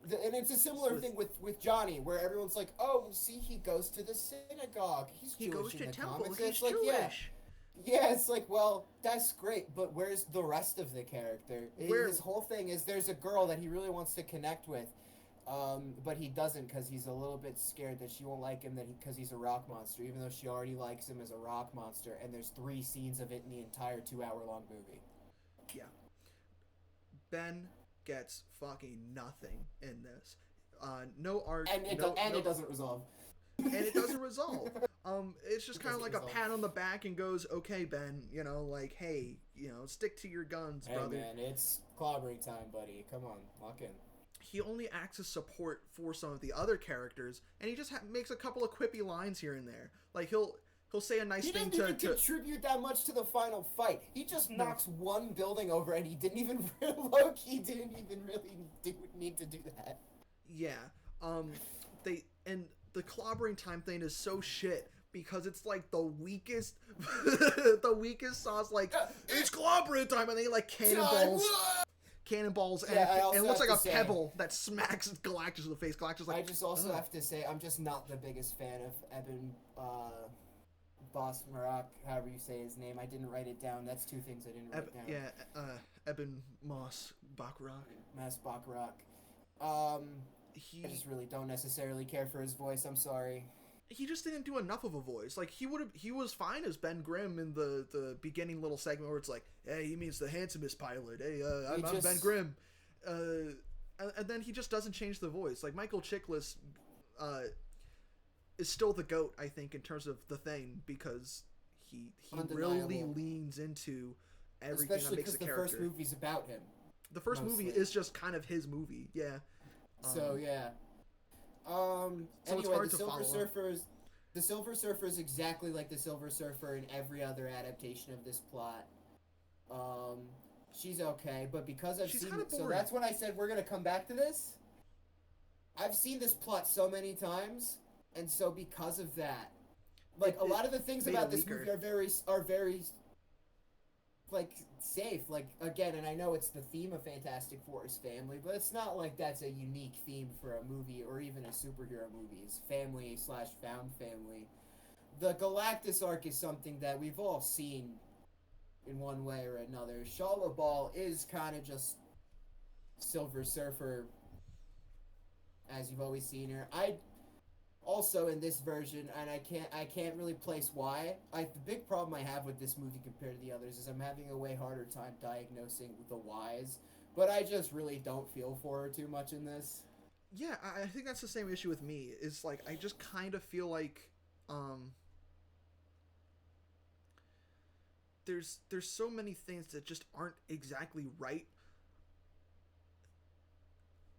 And it's a similar thing with Johnny, where everyone's like, "Oh, see, he goes to the synagogue. He goes to temple. Comics." He's it's like, Jewish. Yeah, it's like, well, that's great, but where's the rest of the character? His whole thing is there's a girl that he really wants to connect with, but he doesn't because he's a little bit scared that she won't like him because he's a rock monster, even though she already likes him as a rock monster. And there's 3 scenes of it in the entire 2-hour-long movie. Yeah. Ben gets fucking nothing in this. No art. And it doesn't resolve. And it doesn't resolve. It's just kind of like resolve. a pat on the back and goes, okay, Ben, you know, like, hey, you know, stick to your guns, brother. Hey, man, it's clobbering time, buddy. Come on, lock in. He only acts as support for some of the other characters, and he just makes a couple of quippy lines here and there. Like, he'll say a nice thing to... He didn't even contribute that much to the final fight. He just knocks one building over, and he didn't even... Loki didn't even really need to do that. Yeah. The clobbering time thing is so shit because it's like the weakest the weakest sauce, like it's clobbering time, and they like cannonballs and it looks like a pebble that smacks Galactus in the face. Galactus like, I just also have to say I'm just not the biggest fan of Eben Boss Marak, however you say his name. I didn't write it down. That's 2 things I didn't write down. Yeah, Eben Moss Baccarat. Mas Baccarat. I just really don't necessarily care for his voice. I'm sorry. He just didn't do enough of a voice. Like he was fine as Ben Grimm in the beginning little segment where it's like, hey, he means the handsomest pilot. Hey, I'm Ben Grimm. And then he just doesn't change the voice. Like Michael Chiklis is still the GOAT, I think, in terms of the thing, because he really leans into everything that makes the character. Especially because the first movie's about him. The first movie is just kind of his movie, yeah. So yeah. So anyway, it's hard the to Silver follow. The Silver Surfer is exactly like the Silver Surfer in every other adaptation of this plot. She's okay, but because I've seen it, so that's when I said we're gonna come back to this. I've seen this plot so many times, and so because of that, like a lot of the things about this movie are very like safe. Like again, and I know it's the theme of Fantastic Four is family, but it's not like that's a unique theme for a movie or even a superhero movie. It's family/found family. The Galactus arc is something that we've all seen in one way or another. Shala Ball is kind of just Silver Surfer as you've always seen her. Also in this version, and I can't really place why. The big problem I have with this movie compared to the others is I'm having a way harder time diagnosing the whys, but I just really don't feel for her too much in this. Yeah, I think that's the same issue with me. Is like I just kind of feel like there's so many things that just aren't exactly right,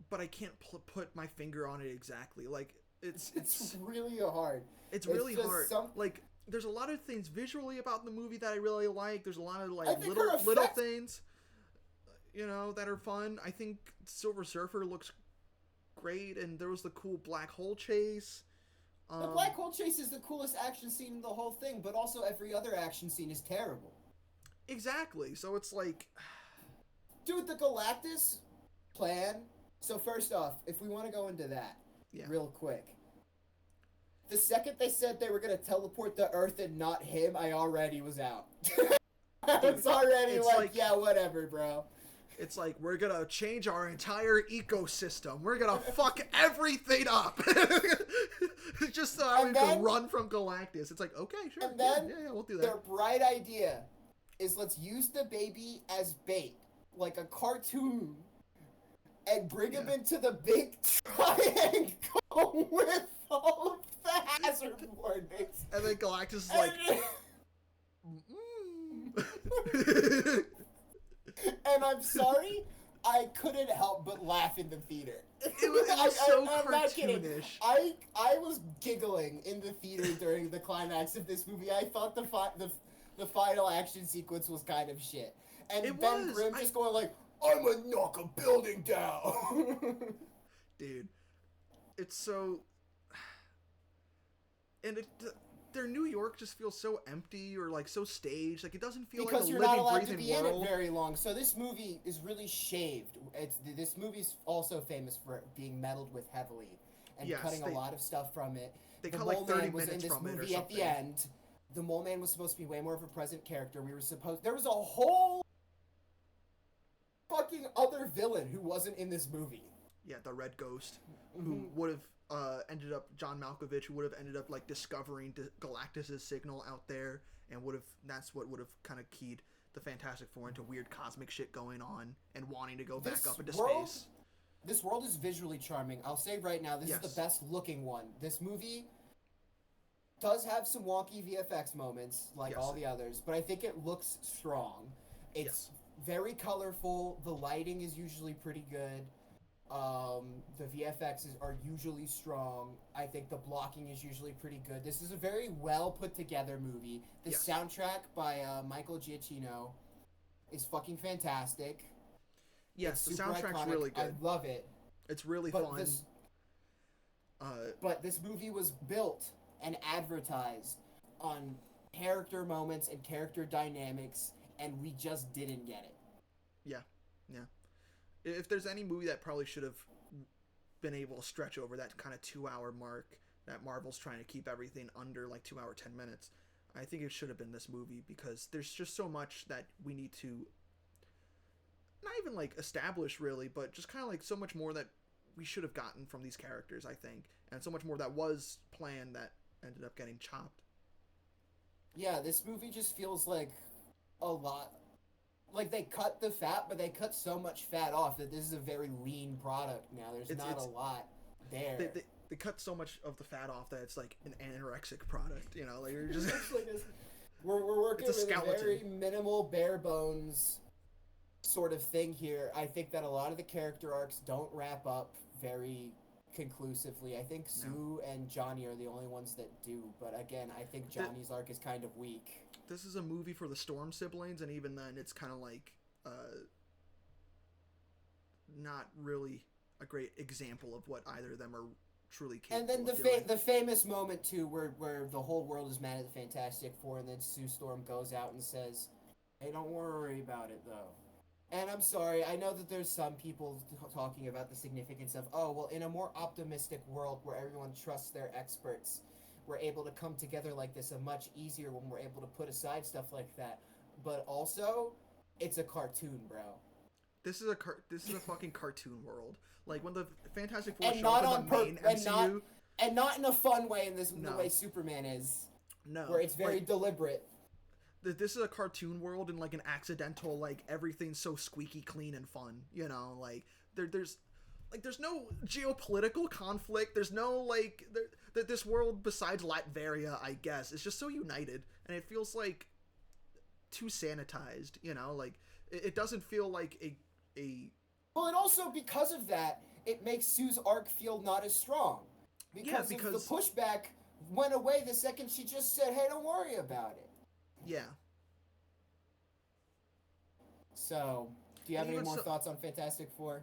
but I can't put my finger on it exactly. Like It's really hard. It's really just hard. Like there's a lot of things visually about the movie that I really like. There's a lot of I like think little things, that are fun. I think Silver Surfer looks great, and there was the cool black hole chase. The black hole chase is the coolest action scene in the whole thing, but also every other action scene is terrible. Exactly. So it's like, dude, the Galactus plan. So first off, if we want to go into that real quick, the second they said they were gonna teleport to Earth and not him, I already was out. It's already like, yeah, whatever, bro. It's like, we're gonna change our entire ecosystem. We're gonna fuck everything up. Just so we can run from Galactus. It's like, okay, sure. And then yeah, we'll do that. Their bright idea is let's use the baby as bait, like a cartoon, and bring him into the big triangle with all of the hazard warnings. And then Galactus is like... And I'm sorry, I couldn't help but laugh in the theater. It was so I'm not kidding. cartoonish. I was giggling in the theater during the climax of this movie. I thought the final action sequence was kind of shit. And Ben Grimm just going like, I'm gonna knock a building down. Dude, it's so... And their New York just feels so empty or like so staged. Like it doesn't feel because like a you're living, not allowed to breathing be world. in it very long. So this movie is really shaved. This movie's also famous for being meddled with heavily and cutting a lot of stuff from it. They the cut like 30 was minutes in this from it or movie something. at the end. The Mole Man was supposed to be way more of a present character. There was a whole fucking other villain who wasn't in this movie. Yeah, the Red Ghost, who would have ended up, John Malkovich, who would have ended up like discovering Galactus's signal out there, and that's what would have kind of keyed the Fantastic Four into weird cosmic shit going on and wanting to go back up into space. This world is visually charming. I'll say right now, this is the best looking one. This movie does have some wonky VFX moments, like all the others, but I think it looks strong. It's very colorful. The lighting is usually pretty good. The VFX are usually strong. I think the blocking is usually pretty good. This is a very well put together movie. The soundtrack by Michael Giacchino is fucking fantastic. Yes, the super soundtrack's iconic. really good. I love it. It's really fun. But this movie was built and advertised on character moments and character dynamics, and we just didn't get it. Yeah. If there's any movie that probably should have been able to stretch over that kind of 2-hour mark that Marvel's trying to keep everything under like 2 hour 10 minutes, I think it should have been this movie, because there's just so much that we need to not even like establish really, but just kind of like so much more that we should have gotten from these characters, I think, and so much more that was planned that ended up getting chopped. Yeah, this movie just feels like a lot. Like, they cut the fat, but they cut so much fat off that this is a very lean product now. There's not a lot there. They cut so much of the fat off that it's like an anorexic product, like you're just... we're working it's a with skeleton. a very minimal, bare bones sort of thing here. I think that a lot of the character arcs don't wrap up very conclusively. I think Sue and Johnny are the only ones that do, but again, I think Johnny's arc is kind of weak. This is a movie for the Storm siblings, and even then it's kind of like not really a great example of what either of them are truly capable and then of doing. the famous moment too where the whole world is mad at the Fantastic Four, and then Sue Storm goes out and says, hey, don't worry about it though. And I'm sorry, I know that there's some people talking about the significance of, oh, well, in a more optimistic world where everyone trusts their experts, we're able to come together like this much easier when we're able to put aside stuff like that. But also, it's a cartoon, bro. This is a fucking cartoon world. Like when the Fantastic Four And show not up on in the main and MCU, And not in a fun way in the No. way Superman is. No. Where it's very like, deliberate. this is a cartoon world and like an accidental, like everything's so squeaky clean and fun, you know, like there's no geopolitical conflict, there's no like this world besides Latveria, I guess, is just so united, and it feels like too sanitized, you know, like it doesn't feel like a Well, and also because of that, it makes Sue's arc feel not as strong. Because the pushback went away the second she just said, hey, don't worry about it. Yeah. So, do you have any more thoughts on Fantastic Four?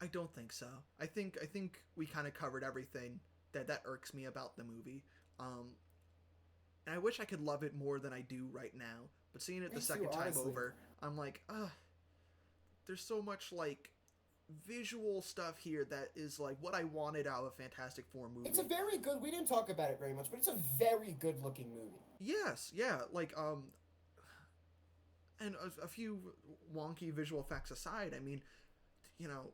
I don't think so. I think we kind of covered everything that irks me about the movie. And I wish I could love it more than I do right now. But seeing it the second time over, I'm like, there's so much like visual stuff here that is like what I wanted out of a Fantastic Four movie. It's a very good. We didn't talk about it very much, but it's a very good looking movie. Yes, yeah, like and a few wonky visual effects aside, I mean, you know,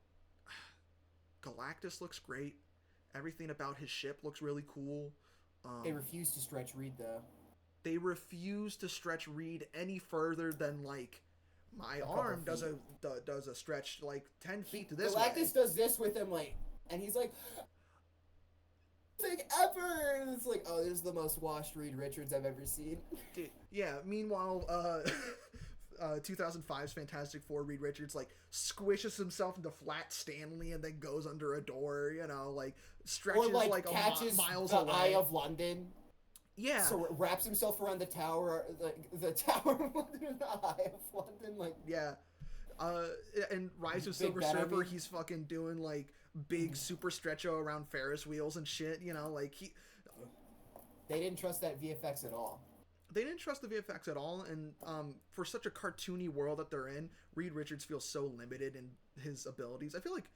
Galactus looks great. Everything about his ship looks really cool. They refuse to stretch Reed though. They refuse to stretch Reed any further than like my arm does a stretch like 10 feet to this Galactus way. does this with him like, and he's like, thing ever, and it's like, oh, this is the most washed Reed Richards I've ever seen. Dude, yeah. Meanwhile, 2005's Fantastic Four, Reed Richards like squishes himself into Flat Stanley and then goes under a door. You know, like stretches or like catches miles the away. Eye of London. Yeah. So it wraps himself around the tower, like the Tower of London, the Eye of London, like. Yeah. And Rise of Silver Surfer, he's fucking doing like big super stretcho around Ferris wheels and shit. You know, like They didn't trust that VFX at all. They didn't trust the VFX at all, and for such a cartoony world that they're in, Reed Richards feels so limited in his abilities. I feel like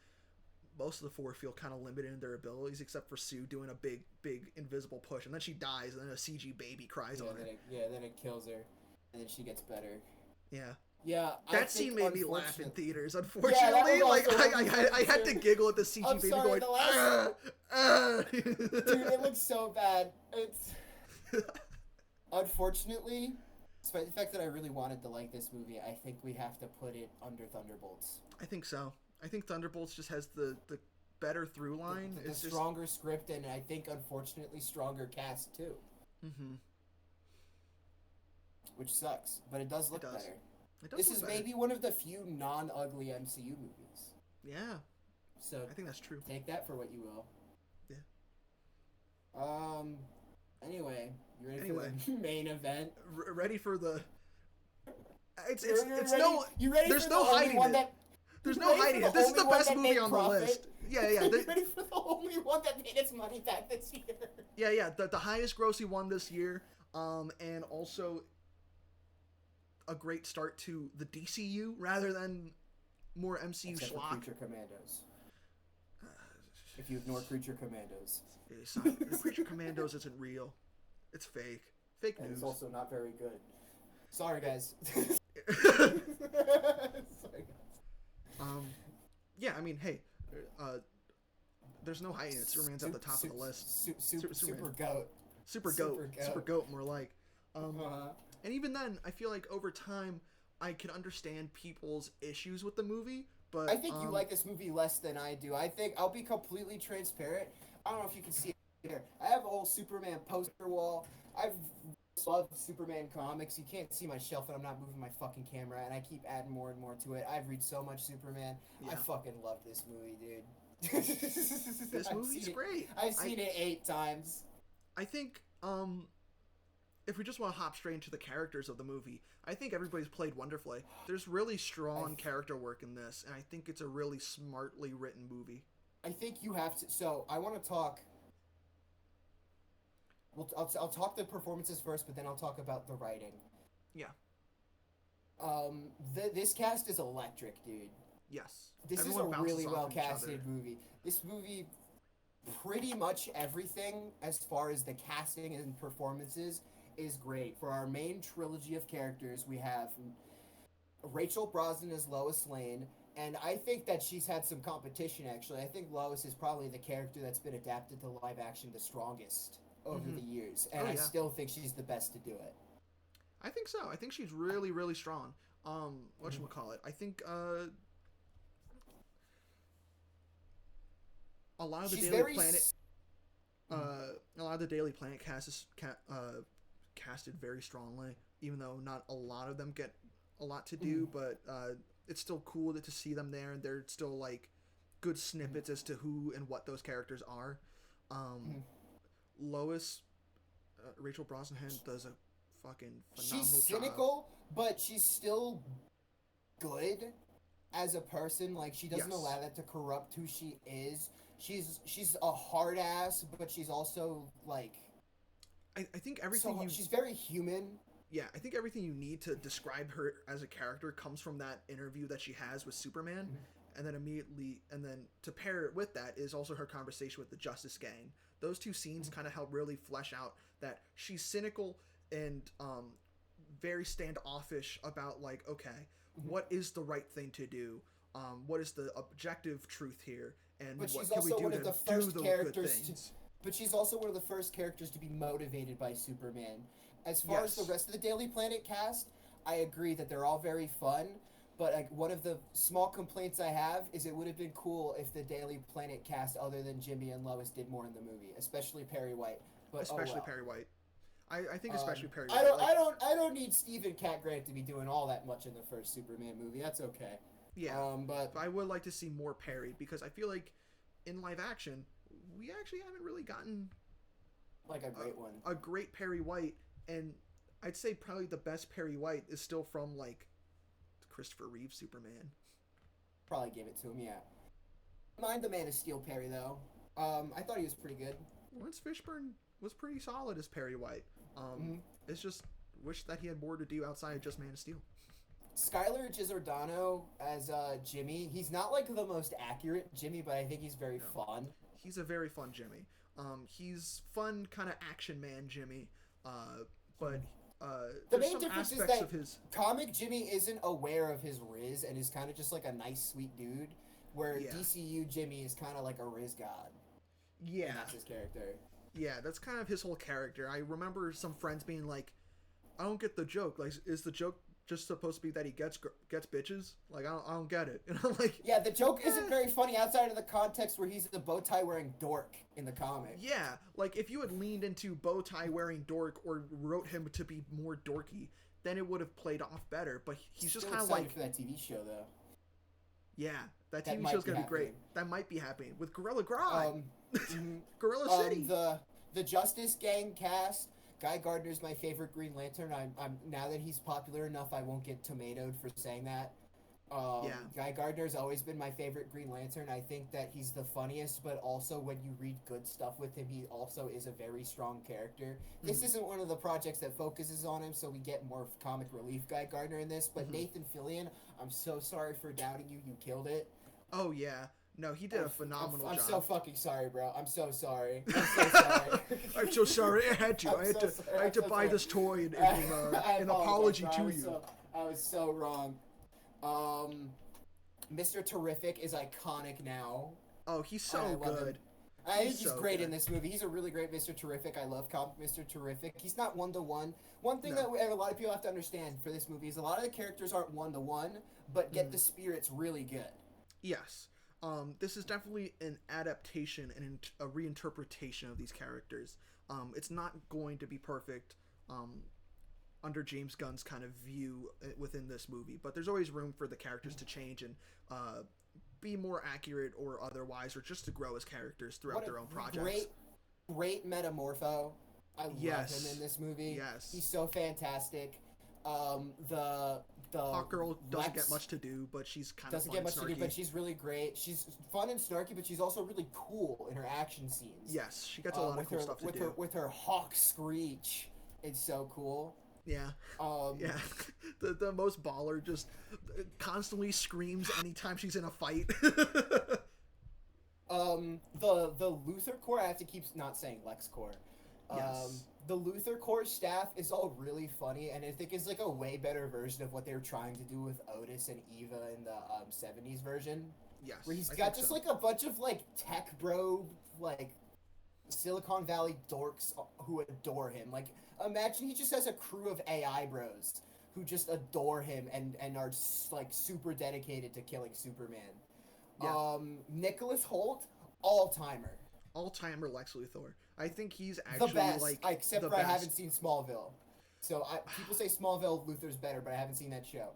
most of the four feel kind of limited in their abilities, except for Sue doing a big invisible push, and then she dies, and then a CG baby cries on her. Then it kills her, and then she gets better. Yeah. Yeah, that scene made me laugh in theaters. Unfortunately, like I had to giggle at the CG baby going. Dude, it looks so bad. It's unfortunately, despite the fact that I really wanted to like this movie, I think we have to put it under Thunderbolts. I think so. I think Thunderbolts just has the better through line. It's a stronger script, and I think unfortunately stronger cast too. Mm-hmm. Which sucks, but it does look better. This is maybe one of the few non-ugly MCU movies. Yeah. So I think that's true. Take that for what you will. Yeah. Anyway, you ready for the main event? Ready for the. It's ready? no. You ready? There's for no the hiding one it. That, there's no hiding it. This is the best movie on profit? the list. Yeah. You ready for the only one that made its money back this year? Yeah. The highest grossing one this year. And also a great start to the DCU rather than more MCU Except schlock. For Creature Commandos. If you ignore Creature Commandos. The Creature Commandos isn't real. It's fake. Fake news. And it's also not very good. Sorry, guys. Sorry, guys. Yeah, I mean, hey, there's no hiding it. Superman's at the top of the list. Super goat. Super goat, more like. And even then, I feel like over time, I can understand people's issues with the movie, but... I think you like this movie less than I do. I think, I'll be completely transparent. I don't know if you can see it here. I have a whole Superman poster wall. I've loved Superman comics. You can't see my shelf and I'm not moving my fucking camera, and I keep adding more and more to it. I've read so much Superman. Yeah. I fucking love this movie, dude. This movie's great. I've seen it 8 times. I think, if we just want to hop straight into the characters of the movie, I think everybody's played wonderfully. There's really strong character work in this, and I think it's a really smartly written movie. I think you have to... So, I want to talk... I'll talk the performances first, but then I'll talk about the writing. Yeah. This cast is electric, dude. Yes. This Everyone is a really well-casted movie. This movie, pretty much everything, as far as the casting and performances, is great. For our main trilogy of characters, we have Rachel Brosnan as Lois Lane, And I think that she's had some competition, actually. I think Lois is probably the character that's been adapted to live action the strongest over the years. And I still think she's the best to do it. I think so. I think she's really, really strong. Whatchamacallit? I think a lot of the She's Daily Planet a lot of the Daily Planet cast is casted very strongly, even though not a lot of them get a lot to do, but it's still cool to see them there, and they're still like good snippets as to who and what those characters are. Lois, Rachel Brosnahan does a fucking phenomenal She's job. cynical, but she's still good as a person. Like, she doesn't allow that to corrupt who she is. She's a hard ass, but she's also like I think everything she's very human. Yeah, I think everything you need to describe her as a character comes from that interview that she has with Superman, and then to pair it with that is also her conversation with the Justice Gang. Those two scenes kind of help really flesh out that she's cynical and very standoffish about, like, okay, what is the right thing to do? What is the objective truth here? And But what she's can we also do one to of the do first the good characters things? But she's also one of the first characters to be motivated by Superman. As far as the rest of the Daily Planet cast, I agree that they're all very fun, but like, one of the small complaints I have is it would have been cool if the Daily Planet cast other than Jimmy and Lois did more in the movie, especially Perry White. But Especially Perry White. I think especially Perry I White. I don't need Stephen Cat Grant to be doing all that much in the first Superman movie. That's okay. Yeah, but I would like to see more Perry, because I feel like in live action we actually haven't really gotten like a great one. A great Perry White, and I'd say probably the best Perry White is still from like Christopher Reeve Superman. Probably give it to him, yeah. Mind the Man of Steel Perry though. I thought he was pretty good. Lawrence Fishburne was pretty solid as Perry White. It's just wish that he had more to do outside of just Man of Steel. Skylar Giordano as Jimmy. He's not like the most accurate Jimmy, but I think he's very fun. He's a very fun Jimmy. He's fun, kind of action man Jimmy. But the main difference is that of his comic Jimmy isn't aware of his Riz and is kind of just like a nice, sweet dude, where DCU Jimmy is kind of like a Riz god. Yeah, and that's his character. Yeah, that's kind of his whole character. I remember some friends being like, "I don't get the joke. Like, is the joke just supposed to be that he gets bitches? Like, I don't get it." And I'm like, yeah, the joke isn't very funny outside of the context where he's the bow tie wearing dork in the comic. Yeah, like if you had leaned into bow tie wearing dork or wrote him to be more dorky, then it would have played off better. But he's just kind of like for that TV show though. Yeah, that TV show's gonna be great. That might be happening with Gorilla Grodd. Gorilla City. The Justice Gang cast. Guy Gardner's my favorite Green Lantern. I'm now that he's popular enough, I won't get tomatoed for saying that. Guy Gardner's always been my favorite Green Lantern. I think that he's the funniest, but also when you read good stuff with him, he also is a very strong character. This isn't one of the projects that focuses on him, so we get more comic relief Guy Gardner in this. But Nathan Fillion, I'm so sorry for doubting you. You killed it. Oh yeah. No, he did a phenomenal job. I'm so fucking sorry, bro. I'm so sorry. I'm so sorry. I'm so sorry. I had to. I had to buy this toy in apology to you. I was so wrong. Mr. Terrific is iconic now. Oh, he's so good. I think he's great in this movie. He's a really great Mr. Terrific. I love comic Mr. Terrific. He's not one-to-one. One thing that a lot of people have to understand for this movie is a lot of the characters aren't one-to-one, but get the spirits really good. Yes. This is definitely an adaptation and a reinterpretation of these characters. It's not going to be perfect under James Gunn's kind of view within this movie, but there's always room for the characters to change and be more accurate or otherwise, or just to grow as characters throughout their own projects. Great metamorpho. I love him in this movie. Yes. He's so fantastic. The Hawkgirl doesn't get much to do, but she's kind of to do, but she's really great. She's fun and snarky, but she's also really cool in her action scenes. Yes, she gets a lot of cool stuff to do. With her hawk screech, it's so cool. Yeah. Yeah. The most baller just constantly screams anytime she's in a fight. The Luthor Corps, I have to keep not saying LexCorp. Yes. The Luthor core staff is all really funny, and I think it's like a way better version of what they were trying to do with Otis and Eva in the 70s version. Yes. Where he's I got think just so. like a bunch of like tech bro, like Silicon Valley dorks who adore him. Like, imagine he just has a crew of AI bros who just adore him and are like super dedicated to killing Superman. Yeah. Nicholas Hoult, all timer. All-timer Lex Luthor. I think he's The actually best, like except the for best. I haven't seen Smallville. So people say Smallville Luthor's better, but I haven't seen that show.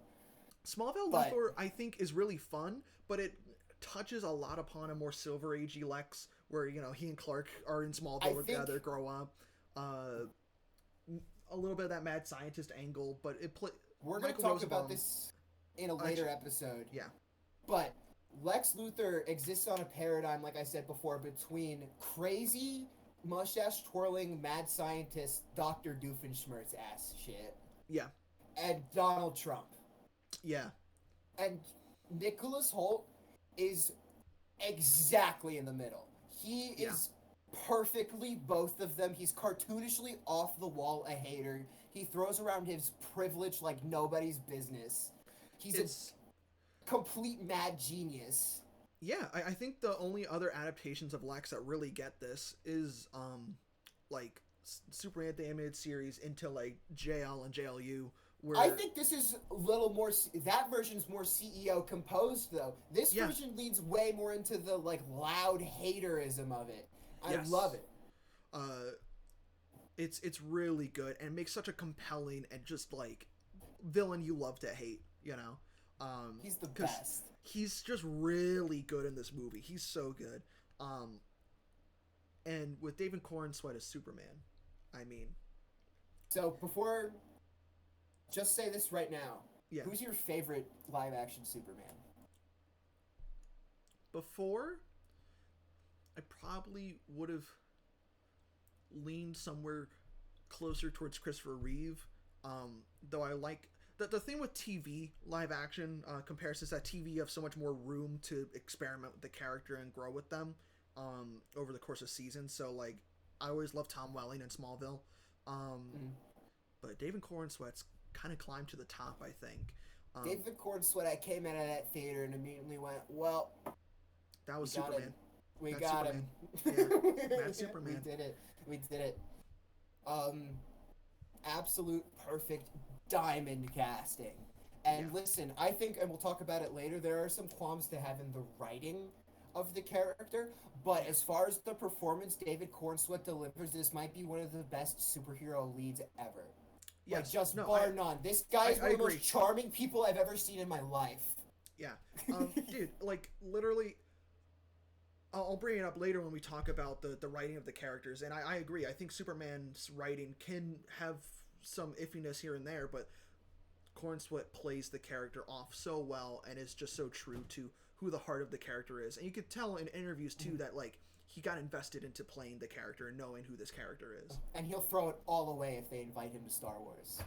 Smallville But- Luthor, I think, is really fun, but it touches a lot upon a more Silver Agey Lex, where he and Clark are in Smallville together, grow up. A little bit of that mad scientist angle, but We're going to talk about this in a later episode. Yeah. But Lex Luthor exists on a paradigm, like I said before, between crazy mustache twirling mad scientist Dr. Doofenshmirtz ass shit Yeah. and Donald Trump. Yeah. And Nicholas Hoult is exactly in the middle. He Yeah. is perfectly both of them. He's cartoonishly off the wall a hater. He throws around his privilege like nobody's business. He's a complete mad genius. Yeah, I think the only other adaptations of Lex that really get this is like Superman the Animated Series into like JL and JLU. Where I think this is a little more. That version's more CEO composed, though. This version leads way more into the like loud haterism of it. I love it. It's really good and makes such a compelling and just like villain you love to hate. He's the best. He's just really good in this movie. He's so good. And with David Corenswet as Superman, I mean. So before. Just say this right now. Yeah. Who's your favorite live-action Superman? Before, I probably would have leaned somewhere closer towards Christopher Reeve. Though I like the thing with TV live action comparisons, that TV have so much more room to experiment with the character and grow with them over the course of seasons. So like, I always loved Tom Welling in Smallville. But David Corenswet's kind of climbed to the top, I think. David Corenswet, I came out of that theater and immediately went, well, that was Superman. We That's got Superman. him. Yeah, that's Superman. We did it. Absolute perfect diamond casting. And listen, I think, and we'll talk about it later, there are some qualms to have in the writing of the character, but as far as the performance David Corenswet delivers, this might be one of the best superhero leads ever. Yes. Like, just bar none. This guy is one of the most charming people I've ever seen in my life. Yeah. Dude, like, literally, I'll bring it up later when we talk about the writing of the characters, and I agree. I think Superman's writing can have some iffiness here and there, but Corenswet plays the character off so well and is just so true to who the heart of the character is. And you could tell in interviews, too, that, like, he got invested into playing the character and knowing who this character is. And he'll throw it all away if they invite him to Star Wars.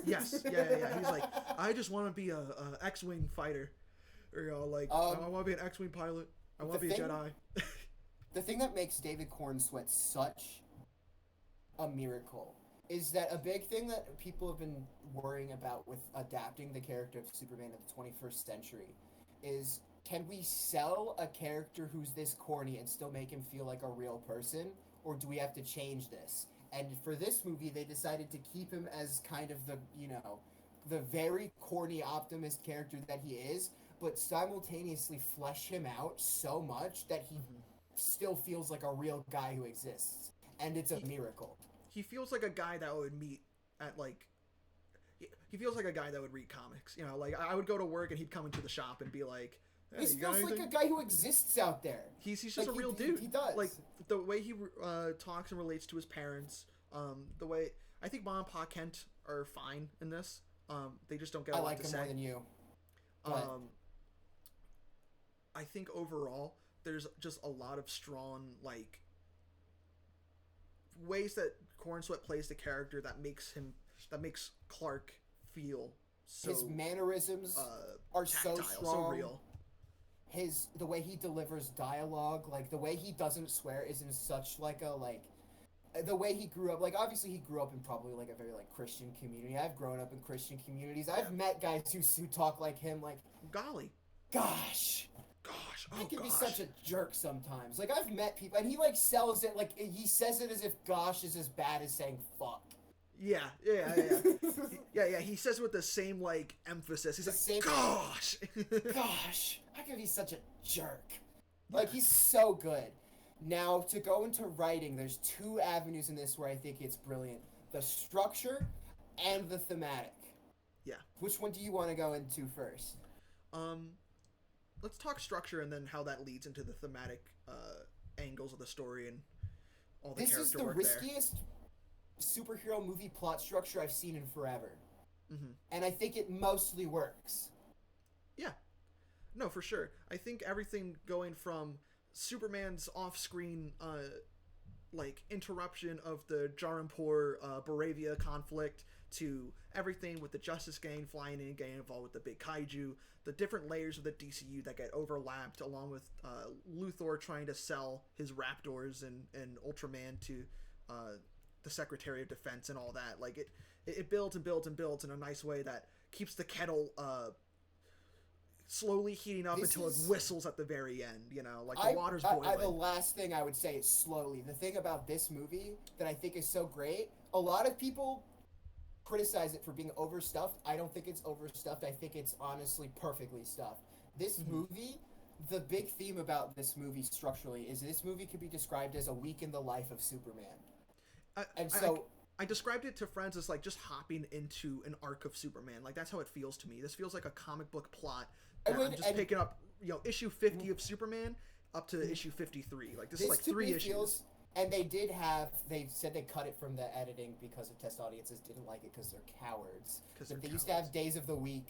Yes, yeah. He's like, I just want to be a X-Wing fighter. Or, I want to be an X-Wing pilot. I want to be a Jedi. The thing that makes David Corenswet such a miracle is that a big thing that people have been worrying about with adapting the character of Superman in the 21st century is, can we sell a character who's this corny and still make him feel like a real person? Or do we have to change this? And for this movie, they decided to keep him as kind of the very corny optimist character that he is, but simultaneously flesh him out so much that he still feels like a real guy who exists. And it's a miracle. He feels like a guy that would meet at, like... He feels like a guy that would read comics. Like, I would go to work and he'd come into the shop and be like... Hey, He feels like a guy who exists out there. He's just like, a real dude. He does. Like, the way he talks and relates to his parents, the way... I think Mom and Pa Kent are fine in this. They just don't get a lot to say. I like him more than you. I think overall, there's just a lot of strong, like, ways that Corenswet plays the character that makes Clark feel so... His mannerisms are tactile, so strong. so real. The way he delivers dialogue, like, the way he doesn't swear is in such, like, the way he grew up, like obviously he grew up in probably like a very like Christian community. I've grown up in Christian communities. I've met guys who talk like him, like Golly. gosh. Oh, I can be gosh. such a jerk sometimes. Like I've met people, and he like sells it like he says it as if gosh is as bad as saying fuck. Yeah. He says it with the same like emphasis. He's like, gosh. Gosh, I can be such a jerk. Like he's so good. Now to go into writing, there's two avenues in this where I think it's brilliant: the structure and the thematic. Yeah. Which one do you want to go into first? Let's talk structure and then how that leads into the thematic angles of the story and all the character work there. This is the riskiest superhero movie plot structure I've seen in forever. Mm-hmm. And I think it mostly works. Yeah. No, for sure. I think everything going from Superman's off-screen like interruption of the Jaranpur Baravia conflict to everything with the Justice Gang flying in, getting involved with the big kaiju, the different layers of the DCU that get overlapped, along with Luthor trying to sell his Raptors and Ultraman to the Secretary of Defense and all that. Like it builds and builds and builds in a nice way that keeps the kettle slowly heating up until it whistles at the very end, you know, like the water's boiling. The last thing I would say is slowly. The thing about this movie that I think is so great, a lot of people criticize it for being overstuffed. I don't think it's overstuffed. I think it's honestly perfectly stuffed. This movie, the big theme about this movie structurally is this movie could be described as a week in the life of Superman. I described it to friends as like just hopping into an arc of Superman. Like that's how it feels to me. This feels like a comic book plot. I'm just picking up, you know, issue 50 of Superman up to issue 53. Like this is like 3 issues. And they said they cut it from the editing because of test audiences didn't like it because they're cowards. They used to have days of the week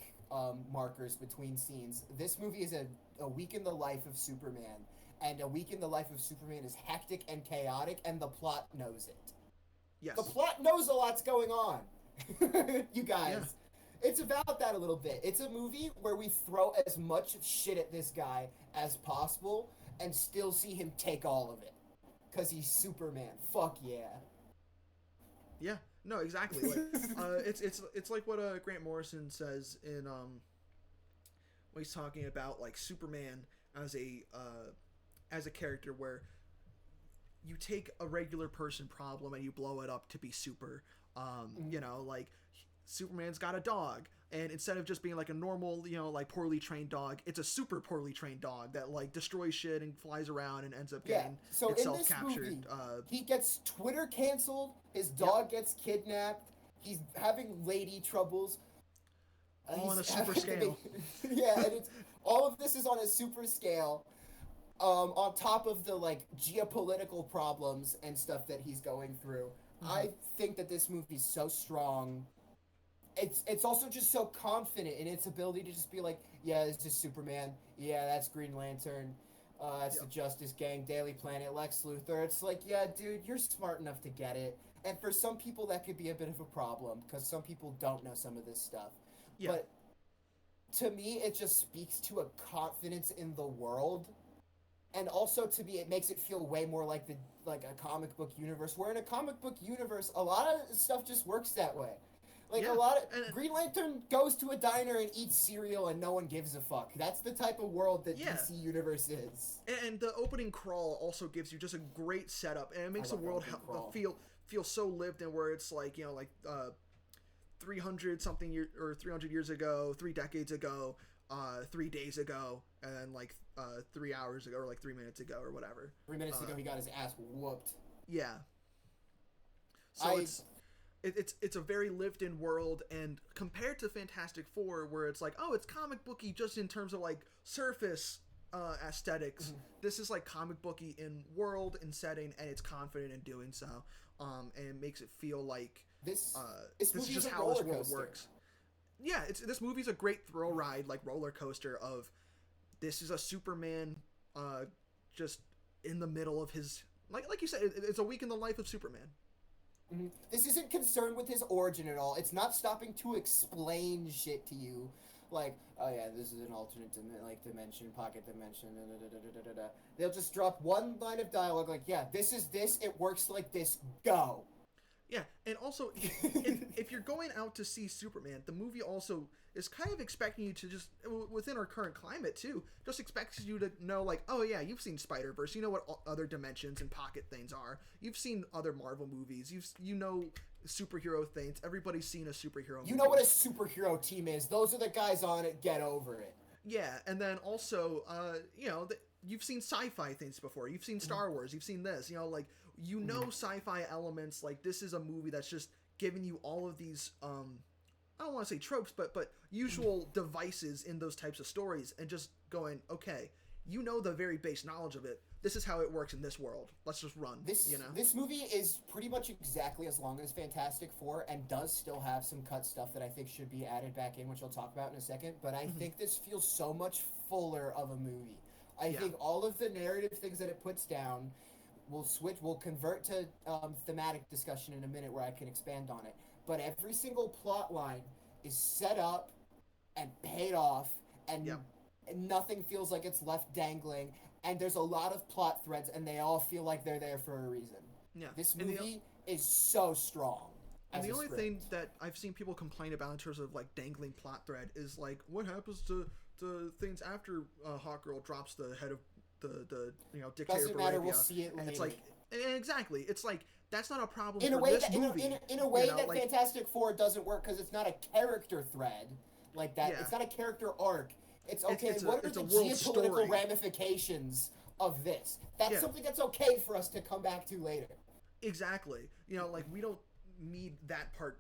markers between scenes. This movie is a week in the life of Superman. And a week in the life of Superman is hectic and chaotic, and the plot knows it. Yes. The plot knows a lot's going on. You guys. Yeah. It's about that a little bit. It's a movie where we throw as much shit at this guy as possible and still see him take all of it. Because he's Superman. Fuck yeah. Yeah. No, exactly. Like, it's like what Grant Morrison says in when he's talking about like Superman as a character where you take a regular person problem and you blow it up to be super. You know, like Superman's got a dog, and instead of just being like a normal, you know, like poorly trained dog, it's a super poorly trained dog that like destroys shit and flies around and ends up getting itself captured. He gets Twitter canceled. His dog gets kidnapped. He's having lady troubles. All on a super scale. Yeah, and it's all of this is on a super scale. On top of the like geopolitical problems and stuff that he's going through. I think that this movie's so strong. It's also just so confident in its ability to just be like, yeah, this is Superman. Yeah, that's Green Lantern. That's the Justice Gang, Daily Planet, Lex Luthor. It's like, yeah, dude, you're smart enough to get it. And for some people, that could be a bit of a problem because some people don't know some of this stuff. Yeah. But to me, it just speaks to a confidence in the world. And also, to me, it makes it feel way more like a comic book universe. Where in a comic book universe, a lot of stuff just works that way. Like Green Lantern goes to a diner and eats cereal and no one gives a fuck. That's the type of world that DC Universe is. And the opening crawl also gives you just a great setup, and it makes the world feel so lived in, where it's like, you know, like 300 years ago, 3 decades ago, 3 days ago, and then like 3 hours ago, or like 3 minutes ago, or whatever. 3 minutes ago, he got his ass whooped. Yeah. So it's a very lived-in world, and compared to Fantastic Four, where it's like, oh, it's comic booky just in terms of like surface aesthetics. This is like comic booky in world and setting, and it's confident in doing so, and it makes it feel like this is just how this world works. Yeah, this movie's a great thrill ride, like roller coaster of this is a Superman just in the middle of his like you said, it's a week in the life of Superman. This isn't concerned with his origin at all. It's not stopping to explain shit to you. like, oh yeah, this is an alternate dimension, pocket dimension. They'll just drop one line of dialogue like, yeah, this is this. It works like this. Go. Yeah, and also, if you're going out to see Superman, the movie also is kind of expecting you to just, within our current climate too, just expects you to know, like, oh yeah, you've seen Spider-Verse, you know what other dimensions and pocket things are, you've seen other Marvel movies, you know superhero things, everybody's seen a superhero movie. You know what a superhero team is. Those are the guys on it. Get over it. Yeah, and then also, you know, you've seen sci-fi things before. You've seen Star Wars. You've seen this. You know, like, you know sci-fi elements. Like, this is a movie that's just giving you all of these, I don't want to say tropes, but usual devices in those types of stories, and just going, okay, you know the very base knowledge of it. This is how it works in this world. Let's just run, you know? This movie is pretty much exactly as long as Fantastic Four, and does still have some cut stuff that I think should be added back in, which I'll talk about in a second, but I think this feels so much fuller of a movie. I think all of the narrative things that it puts down we'll convert to thematic discussion in a minute where I can expand on it, but every single plot line is set up and paid off, and nothing feels like it's left dangling, and there's a lot of plot threads, and they all feel like they're there for a reason. Yeah. This movie is so strong. And the only thing that I've seen people complain about in terms of, like, dangling plot thread is, like, what happens to things after Hawkgirl drops the head of the dictator Doesn't of matter, Arabia. we'll see it and later. it's like, exactly, it's like, that's not a problem in for a way this that, movie. In a way you know, that like, Fantastic Four doesn't work, because it's not a character thread like that. Yeah. It's not a character arc. It's okay, what are the world geopolitical story. ramifications of this? That's something that's okay for us to come back to later. Exactly. You know, like, we don't need that part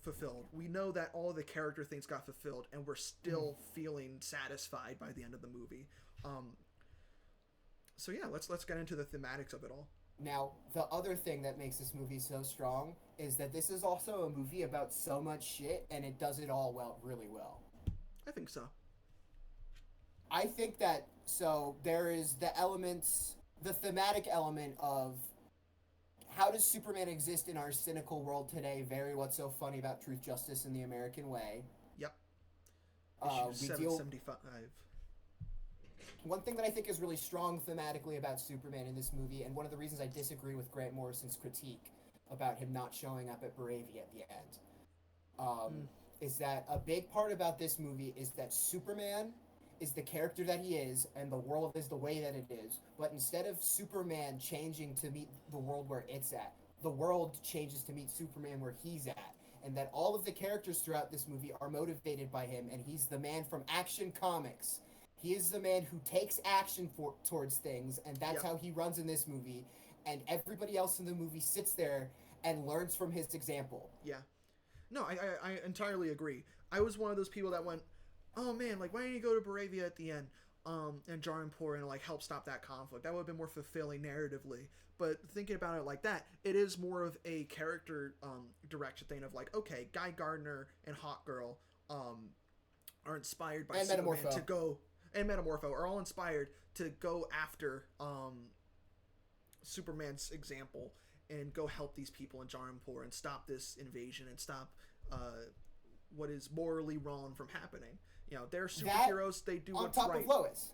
fulfilled. We know that all of the character things got fulfilled, and we're still feeling satisfied by the end of the movie. So yeah, let's get into the thematics of it all. Now, the other thing that makes this movie so strong is that this is also a movie about so much shit, and it does it all really well. I think so. I think that, so there is the thematic element of how does Superman exist in our cynical world today? Very What's So Funny About Truth, Justice, and the American Way. Yep. Issue 775. One thing that I think is really strong thematically about Superman in this movie, and one of the reasons I disagree with Grant Morrison's critique about him not showing up at Bravia at the end, is that a big part about this movie is that Superman is the character that he is, and the world is the way that it is, but instead of Superman changing to meet the world where it's at, the world changes to meet Superman where he's at, and that all of the characters throughout this movie are motivated by him, and he's the man from Action Comics. He is the man who takes action towards things, and that's how he runs in this movie, and everybody else in the movie sits there and learns from his example. Yeah. No, I entirely agree. I was one of those people that went, oh man, like, why didn't you go to Baravia at the end, and Jaranpur, and, like, help stop that conflict? That would have been more fulfilling narratively. But thinking about it like that, it is more of a character direction thing of, like, okay, Guy Gardner and Hawkgirl are inspired by and Superman Metamorpho. to go, and Metamorpho are all inspired to go after Superman's example and go help these people in Jaranpur and stop this invasion and stop what is morally wrong from happening. You know, they're superheroes. They do what's right. On top of Lois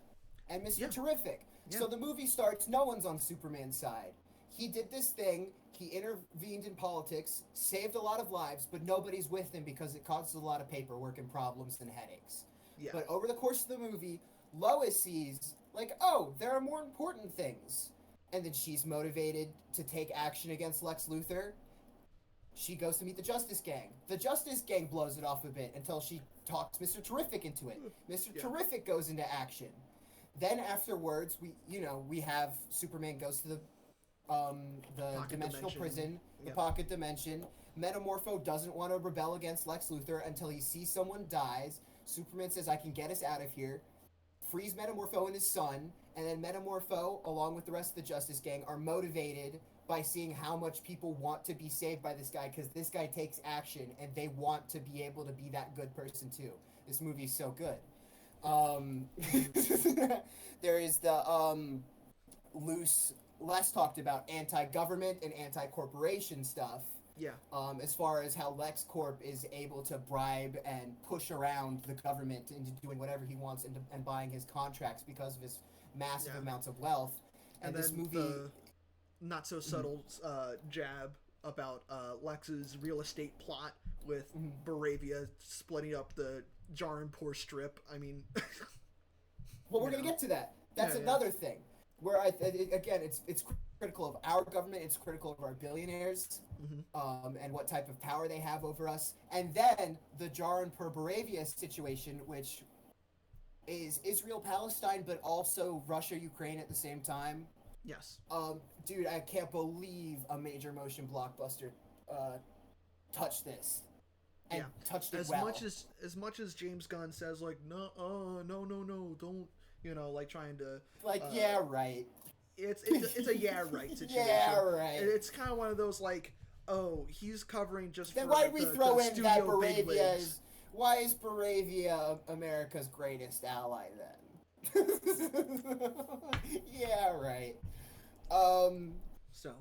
and Mr. Terrific. Yeah. So the movie starts, no one's on Superman's side. He did this thing, he intervened in politics, saved a lot of lives, but nobody's with him because it causes a lot of paperwork and problems and headaches. Yeah. But over the course of the movie, Lois sees, like, oh, there are more important things. And then she's motivated to take action against Lex Luthor. She goes to meet the Justice Gang. The Justice Gang blows it off a bit until she talks Mr. Terrific into it. Mr. Terrific goes into action. Then afterwards, we have Superman goes to the dimensional prison, the pocket dimension. Metamorpho doesn't want to rebel against Lex Luthor until he sees someone dies. Superman says, I can get us out of here. Frees Metamorpho and his son, and then Metamorpho, along with the rest of the Justice Gang, are motivated by seeing how much people want to be saved by this guy, because this guy takes action, and they want to be able to be that good person too. This movie is so good. There is the loose, less talked about anti-government and anti-corporation stuff Yeah. As far as how LexCorp is able to bribe and push around the government into doing whatever he wants and buying his contracts because of his massive amounts of wealth. And this then movie, the not so subtle jab about Lex's real estate plot with Baravia splitting up the Jar and Poor strip. I mean, well, we're gonna get to that. That's another thing where again, it's critical of our government. It's critical of our billionaires, and what type of power they have over us. And then the Jar and Poor Baravia situation, which is Israel-Palestine, but also Russia-Ukraine at the same time. yes. Dude, I can't believe a major motion blockbuster touched this and touched it well. As much as James Gunn says like no, don't, like trying to yeah, right. It's a yeah right situation. Yeah, right. It's kind of one of those like, oh, he's covering just then for why do we throw in that studio Baravia is why is Baravia America's greatest ally then? Yeah, right. So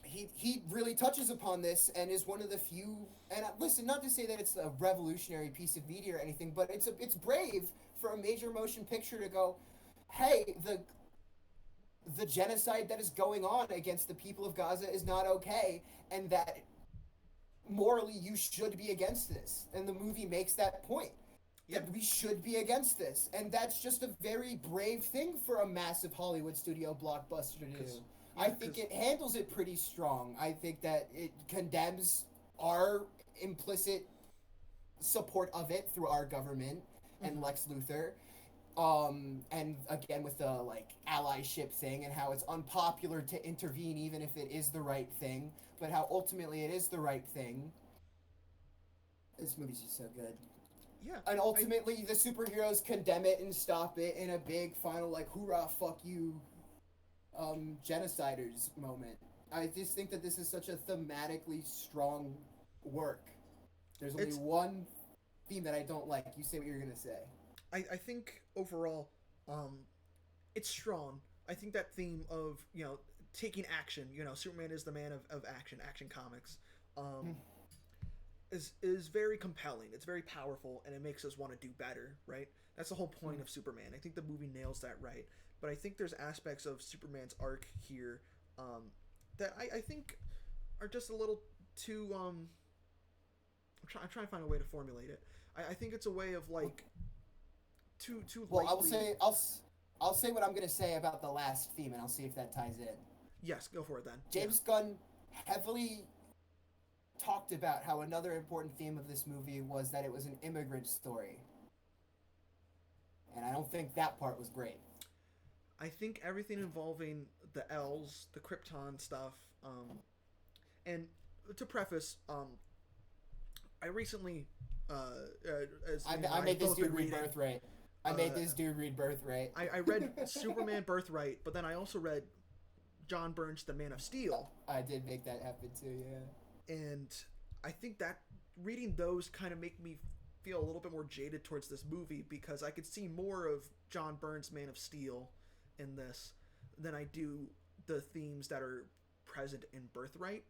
he really touches upon this and is one of the few. And listen, not to say that it's a revolutionary piece of media or anything, but it's brave for a major motion picture to go, hey, the genocide that is going on against the people of Gaza is not okay, and that morally you should be against this. And the movie makes that point. Yeah. That we should be against this. And that's just a very brave thing for a massive Hollywood studio blockbuster to do. I think it handles it pretty strong. I think that it condemns our implicit support of it through our government and Lex Luthor. And again with the allyship thing and how it's unpopular to intervene even if it is the right thing, but how ultimately it is the right thing. This movie's just so good. yeah, And ultimately the superheroes condemn it and stop it in a big final hoorah, fuck you, genociders moment. I just think that this is such a thematically strong work. There's only one theme that I don't like. You say what you're gonna say. I think overall, it's strong. I think that theme of taking action. Superman is the man of action comics. Is very compelling. It's very powerful, and it makes us want to do better. Right. That's the whole point of Superman. I think the movie nails that right. But I think there's aspects of Superman's arc here that I think are just a little too. I'm trying to find a way to formulate it. I think it's a way of too well, lightly. I'll say what I'm gonna say about the last theme, and I'll see if that ties in. Yes, go for it then. James Gunn heavily talked about how another important theme of this movie was that it was an immigrant story, and I don't think that part was great. I think everything involving the L's, the Krypton stuff, and to preface, I recently, I made this dude read Birthright. I made this dude read Birthright. I read Superman Birthright, but then I also read John Byrne's The Man of Steel. I did make that happen too, yeah. And I think that reading those kind of make me feel a little bit more jaded towards this movie because I could see more of John Byrne's Man of Steel in this than I do the themes that are present in Birthright,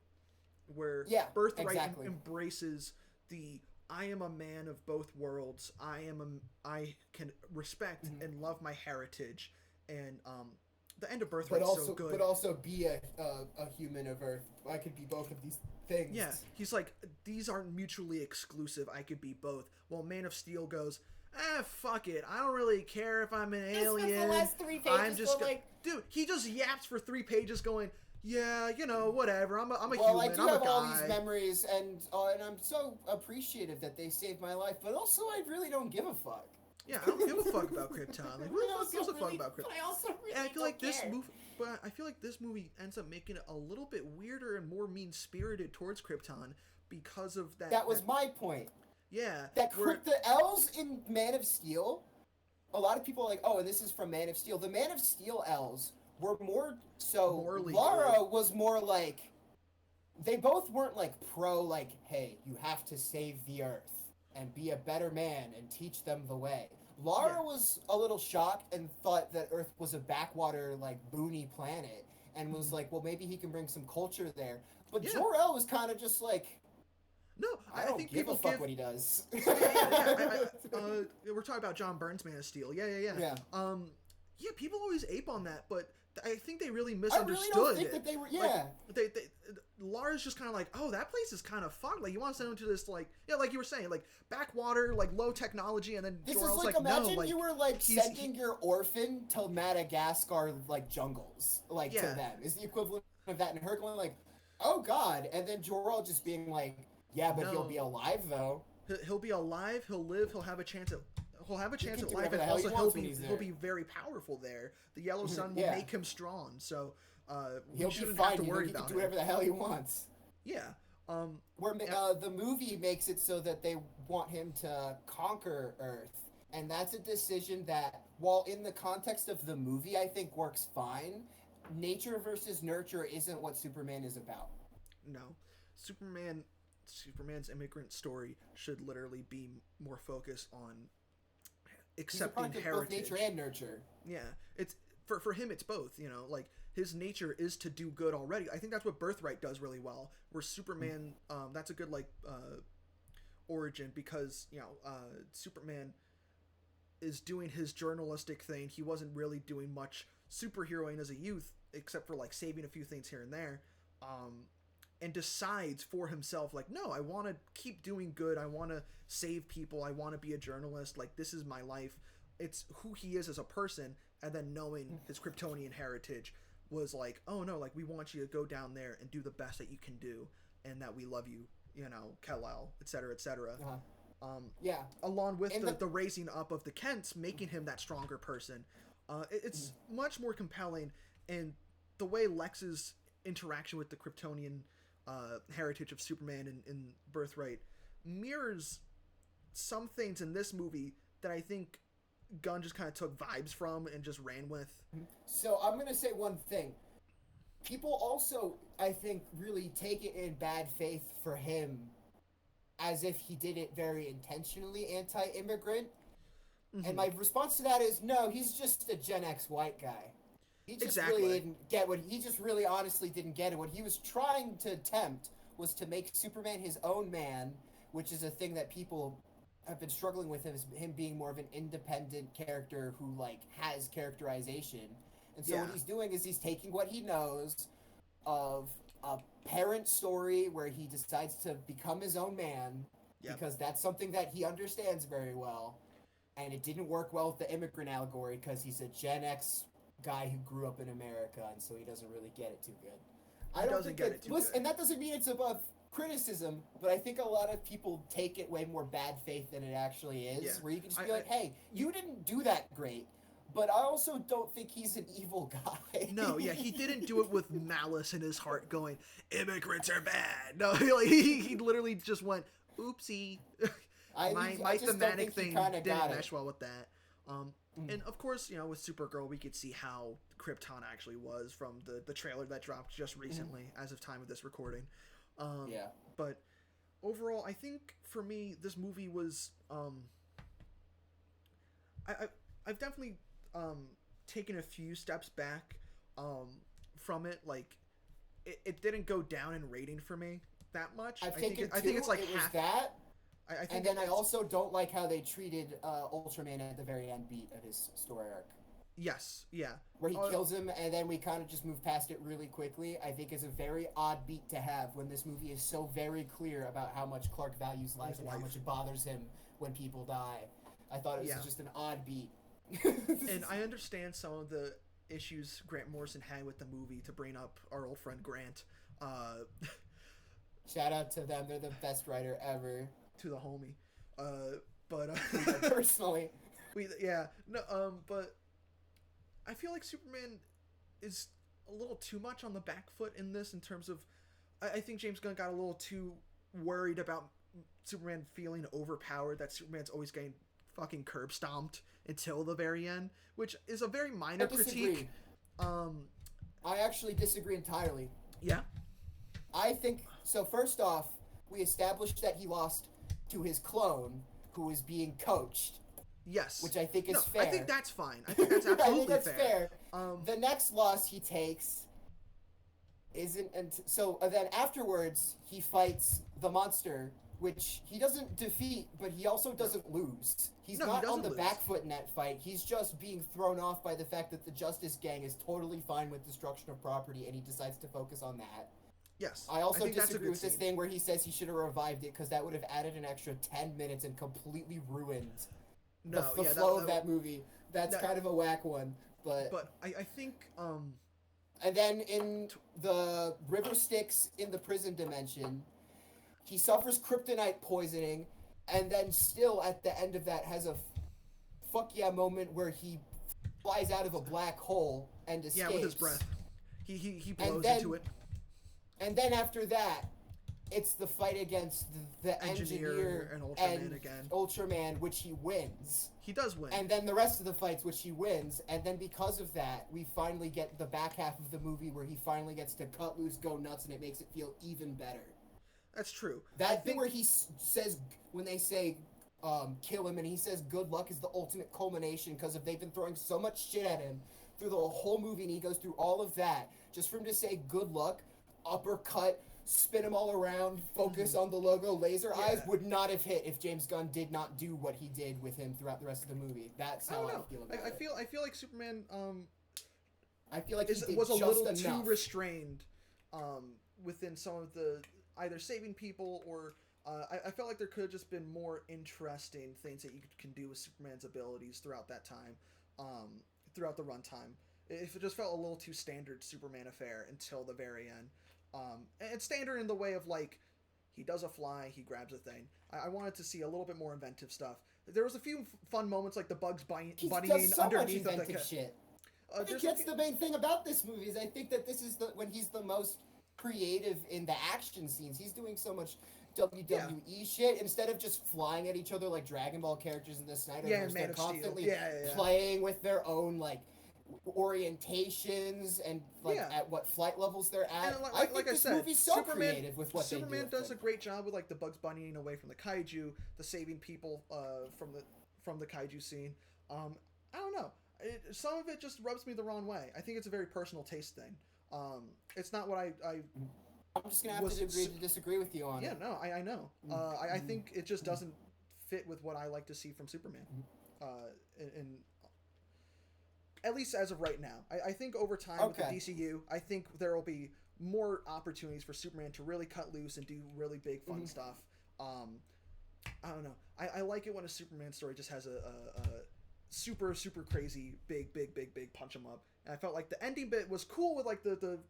where Birthright embraces the I am a man of both worlds. I can respect and love my heritage, and the end of Birthright is so good. But also be a human of Earth. I could be both of these things. Yeah, he's like, these aren't mutually exclusive. I could be both. Well, Man of Steel goes, fuck it. I don't really care if I'm an alien. The last 3 pages I'm just dude. He just yaps for 3 pages, going, yeah, whatever. I'm a human. I do have all guy. these memories, and I'm so appreciative that they saved my life. But also, I really don't give a fuck. Yeah, I don't give a fuck about Krypton. Like, who the fuck gives a fuck about Krypton? But I also really And I feel like don't care. I feel like this movie ends up making it a little bit weirder and more mean-spirited towards Krypton because of that. That was my point. Yeah. The L's in Man of Steel, a lot of people are like, oh, and this is from Man of Steel. The Man of Steel L's were more so. Morally Lara good. was more like. They both weren't pro, hey, you have to save the Earth and be a better man and teach them the way. Lara was a little shocked and thought that Earth was a backwater, boony planet, and was like, well, maybe he can bring some culture there. But Yeah. Jor-El was kind of just like, No, I I don't think give people a fuck give. what he does. We're talking about John Byrne's Man of Steel. Yeah. Yeah. Yeah, people always ape on that, but I think they really I misunderstood really don't think it. that they were. Like, Yeah. Lars just kind of like, oh, that place is kind of fucked. Like, you want to send him to this, like, yeah, like you were saying, like, backwater, like, low technology, and then This Jor-El's is like, no, imagine like, you were like he's- sending your orphan to Madagascar like jungles, like Yeah. to them is the equivalent of that, and her going like, oh god, and then Jor-El just being like, yeah, but he'll No. be alive though. He'll be alive, he'll live, he'll have a chance at can do life, whatever and the hell he also wants when he's he'll there. be very powerful there. The Yellow Sun will Yeah. make him strong, so we He'll be shouldn't fine. have to He worry can about do him. whatever the hell he wants. Yeah. Where the movie makes it so that they want him to conquer Earth, and that's a decision that, while in the context of the movie, I think works fine. Nature versus nurture isn't what Superman is about. No, Superman's immigrant story should literally be more focused on He's a accepting product of both heritage. nature and nurture. Yeah, it's for him. It's both. You know, like his nature is to do good already. I think that's what Birthright does really well. Where Superman, that's a good like origin, because Superman is doing his journalistic thing. He wasn't really doing much superheroing as a youth, except for like saving a few things here and there. And decides for himself, like, no, I want to keep doing good. I want to save people. I want to be a journalist. Like, this is my life. It's who he is as a person. And then knowing his Kryptonian heritage was like, oh no, like, we want you to go down there and do the best that you can do, and that we love you, Kal-El, etc., etc. Yeah. Along with the raising up of the Kents, making him that stronger person. It's much more compelling, and the way Lex's interaction with the Kryptonian heritage of Superman in Birthright mirrors some things in this movie that I think Gunn just kind of took vibes from and just ran with. So I'm going to say one thing. People also, I think, really take it in bad faith for him as if he did it very intentionally anti-immigrant. And my response to that is, no, he's just a Gen X white guy. He just really didn't get he just really honestly didn't get it. What he was trying to attempt was to make Superman his own man, which is a thing that people have been struggling with, him being more of an independent character who, like, has characterization. And so what he's doing is he's taking what he knows of a parent story where he decides to become his own man, because that's something that he understands very well. And it didn't work well with the immigrant allegory because he's a Gen X guy who grew up in America, and so he doesn't really get it too good. And that doesn't mean it's above criticism, but I think a lot of people take it way more bad faith than it actually is, where you can just be like, hey, you didn't do that great, but I also don't think he's an evil guy. No, he didn't do it with malice in his heart going, immigrants are bad. No, he literally just went, oopsie. My thematic thing didn't mesh well with that. And of course, with Supergirl, we could see how Krypton actually was from the trailer that dropped just recently, as of time of this recording. But overall, I think for me, this movie was, I've definitely taken a few steps back from it. Like, it didn't go down in rating for me that much. I think it's like half that. I think, and then I also don't like how they treated Ultraman at the very end beat of his story arc. Yes, yeah. Where he kills him, and then we kind of just move past it really quickly. I think is a very odd beat to have when this movie is so very clear about how much Clark values life and how much it bothers him when people die. I thought it was just an odd beat. And I understand some of the issues Grant Morrison had with the movie, to bring up our old friend Grant. Shout out to them. They're the best writer ever. To the homie. But personally. But I feel like Superman is a little too much on the back foot in this, in terms of, I think James Gunn got a little too worried about Superman feeling overpowered, that Superman's always getting fucking curb stomped until the very end, which is a very minor critique. I actually disagree entirely. Yeah? I think, so first off, we established that he lost to his clone, who was being coached. Yes. Which I think is fair. I think that's fine. I think that's absolutely fair. The next loss he takes isn't, and so then afterwards he fights the monster, which he doesn't defeat, but he also doesn't lose. He's No, he not on doesn't the lose. back foot in that fight. He's just being thrown off by the fact that the Justice Gang is totally fine with destruction of property, and he decides to focus on that. Yes. I also think that's a disagree good with this scene. thing where he says he should have revived it, because that would have added an extra 10 minutes and completely ruined the flow of that movie. That's kind of a whack one, But I think And then in the River Styx in the prison dimension, he suffers kryptonite poisoning, and then still at the end of that has a fuck yeah moment where he flies out of a black hole and escapes. yeah, with his breath, he blows then- into it. And then after that, it's the fight against the engineer and Ultraman again. Ultraman, which he wins. He does win. And then the rest of the fights, which he wins, and then because of that, we finally get the back half of the movie where he finally gets to cut loose, go nuts, and it makes it feel even better. That's true. That thing where he says, when they say, kill him, and he says good luck is the ultimate culmination, because if they've been throwing so much shit at him through the whole movie, and he goes through all of that, just for him to say good luck, uppercut, spin him all around, focus on the logo, laser eyes, would not have hit if James Gunn did not do what he did with him throughout the rest of the movie. That's how I feel about it. I feel like Superman I feel like he did was a just little enough. too restrained within some of the either saving people or I felt like there could have just been more interesting things that you can do with Superman's abilities throughout that time, throughout the runtime. If it just felt a little too standard Superman affair until the very end. And standard in the way of like, he does a fly, he grabs a thing. I wanted to see a little bit more inventive stuff. There was a few fun moments like the Bugs Bunny does so underneath much of inventive the shit. I think that's the main thing about this movie is I think that this is when he's the most creative in the action scenes. He's doing so much WWE shit instead of just flying at each other like Dragon Ball characters in the Snyderverse. They're constantly playing with their own like orientations and like at what flight levels they're at. And I think this movie's so creative with what Superman they do. does a great job with like the Bugs Bunnying away from the kaiju, the saving people from the kaiju scene. I don't know. Some of it just rubs me the wrong way. I think it's a very personal taste thing. It's not what I'm just gonna have to agree to disagree with you on it. Yeah, no, I know. I think it just doesn't fit with what I like to see from Superman. In at least as of right now. I think over time with the DCU, I think there will be more opportunities for Superman to really cut loose and do really big fun stuff. I don't know. I like it when a Superman story just has a super crazy big punch 'em up. And I felt like the ending bit was cool with like the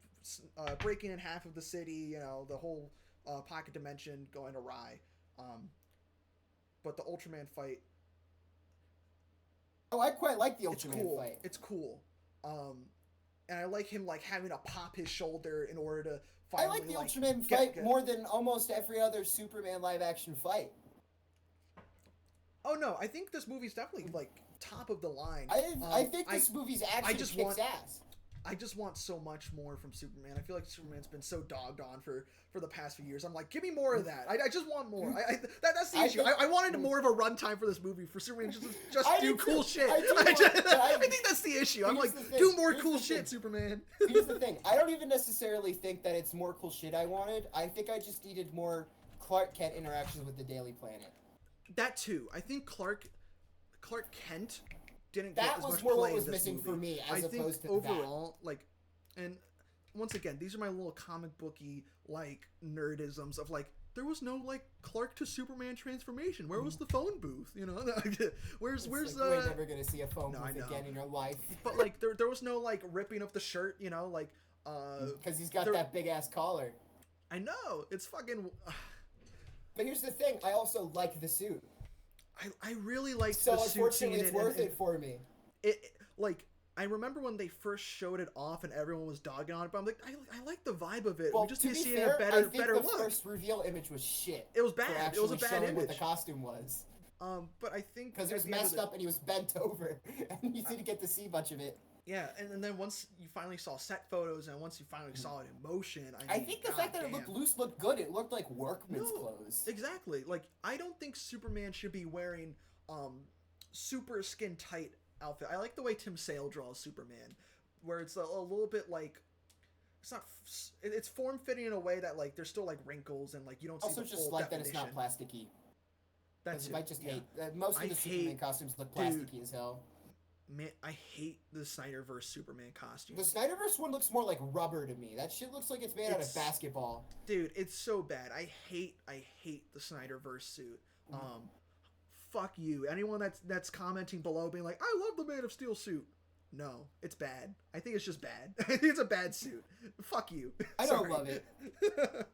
breaking in half of the city, you know, the whole pocket dimension going awry. But the Ultraman fight, oh, I quite like the Ultraman fight. It's cool. And I like him like having to pop his shoulder in order to finally I like the Ultraman fight more than almost every other Superman live action fight. Oh no, I think this movie's definitely like top of the line. I think this movie's action kicks ass. I just want so much more from Superman. I feel like Superman's been so dogged on for the past few years. I'm like, give me more of that. I just want more. That's the issue. I wanted more of a runtime for this movie for Superman to just do cool shit. I think that's the issue. I'm like, do more cool shit, Superman. Here's the thing. I don't even necessarily think that it's more cool shit I wanted. I think I just needed more Clark Kent interactions with the Daily Planet. That too. I think Clark Kent didn't that get as was much more play what was in this missing movie. for me as I opposed think to overall, like, and once again, these are my little comic booky like nerdisms of like there was no like Clark to Superman transformation. Where was the phone booth? You know, where's like, you're never gonna see a phone booth again in your life. But like there was no like ripping of the shirt. You know, like because he's got that big ass collar. I know it's fucking. But here's the thing. I also like the suit. I really like so the suit scene. Unfortunately, it's worth it for me. It like I remember when they first showed it off and everyone was dogging on it, but I'm like, I like the vibe of it. Well, we just to need to be see fair, a better I think the look. first reveal image was shit. It was bad. It was a bad image. What the costume was. But I think because it was messed up and he was bent over, and you didn't get to see much of it. Yeah, and then once you finally saw set photos and once you finally saw it in motion, I think the fact that it looked loose looked good. It looked like workman's clothes. Exactly. Like I don't think Superman should be wearing super skin tight outfit. I like the way Tim Sale draws Superman, where it's a little bit like it's not it's form fitting in a way that like there's still like wrinkles and like you don't see Also, the just full like definition. that it's not plasticky. That's Because I just hate most I of the Superman hate- costumes look dude. plasticky as hell. Man, I hate the Snyderverse Superman costume. The Snyderverse one looks more like rubber to me. That shit looks like it's made out of basketball. Dude, it's so bad. I hate the Snyderverse suit. Fuck you. Anyone that's commenting below being like, I love the Man of Steel suit. No, it's bad. I think it's just bad. I think it's a bad suit. Fuck you. I don't love it.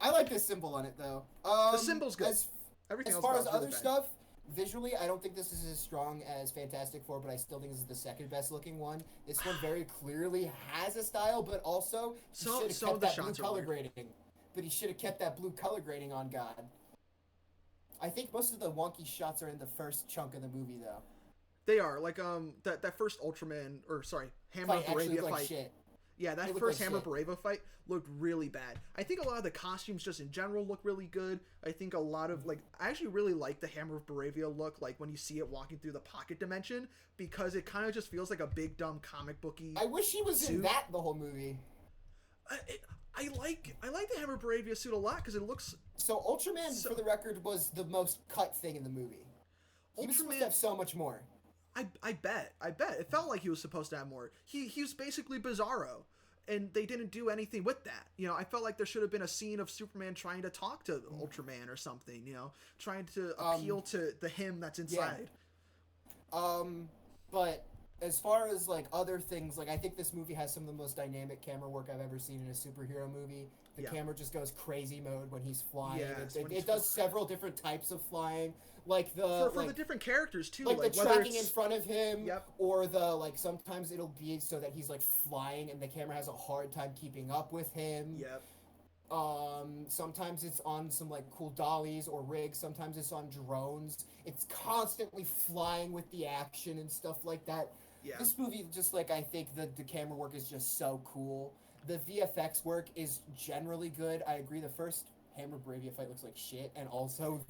I like the symbol on it though. The symbol's good. Everything As else far as about it's other really bad. stuff, visually, I don't think this is as strong as Fantastic Four, but I still think this is the second best looking one. This one very clearly has a style, but also he should have kept the that blue shots are color weird. grading. But he should have kept that blue color grading on God. I think most of the wonky shots are in the first chunk of the movie, though. They are like that first Ultraman Hammer Fight actually Bravia looked like fight. shit. Yeah, that It looked first like Hammer shit. Bravia fight looked really bad. I think a lot of the costumes just in general look really good. I think a lot of I actually really like the Hammer Bravia look, like when you see it walking through the pocket dimension, because it kind of just feels like a big dumb comic booky. I wish he was in suit. that the whole movie. I like the Hammer Bravia suit a lot because it looks. So Ultraman, for the record, was the most cut thing in the movie. He was supposed to have so much more. I bet it felt like he was supposed to have more. He was basically Bizarro, and they didn't do anything with that. You know, I felt like there should have been a scene of Superman trying to talk to Ultraman or something. You know, trying to appeal to the him that's inside. But as far as like other things, like I think this movie has some of the most dynamic camera work I've ever seen in a superhero movie. The camera just goes crazy mode when he's flying. Yes, It does several different types of flying, like the For the different characters too, like the whether tracking it's in front of him, Yep. or the like sometimes it'll be so that he's like flying and the camera has a hard time keeping up with him. Yep. Sometimes it's on some like cool dollies or rigs. Sometimes it's on drones. It's constantly flying with the action and stuff like that. Yeah. This movie, just like I think the camera work is just so cool. The VFX work is generally good. I agree. The first Hammer Bravia fight looks like shit, and also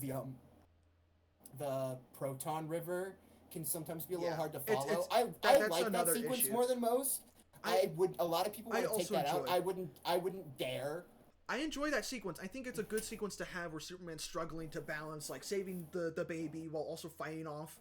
the Proton River can sometimes be a little hard to follow. I that's like that another sequence issue. more than most. A lot of people I want to take also that out. enjoy I wouldn't dare. I enjoy that sequence. I think it's a good sequence to have where Superman's struggling to balance, like saving the baby while also fighting off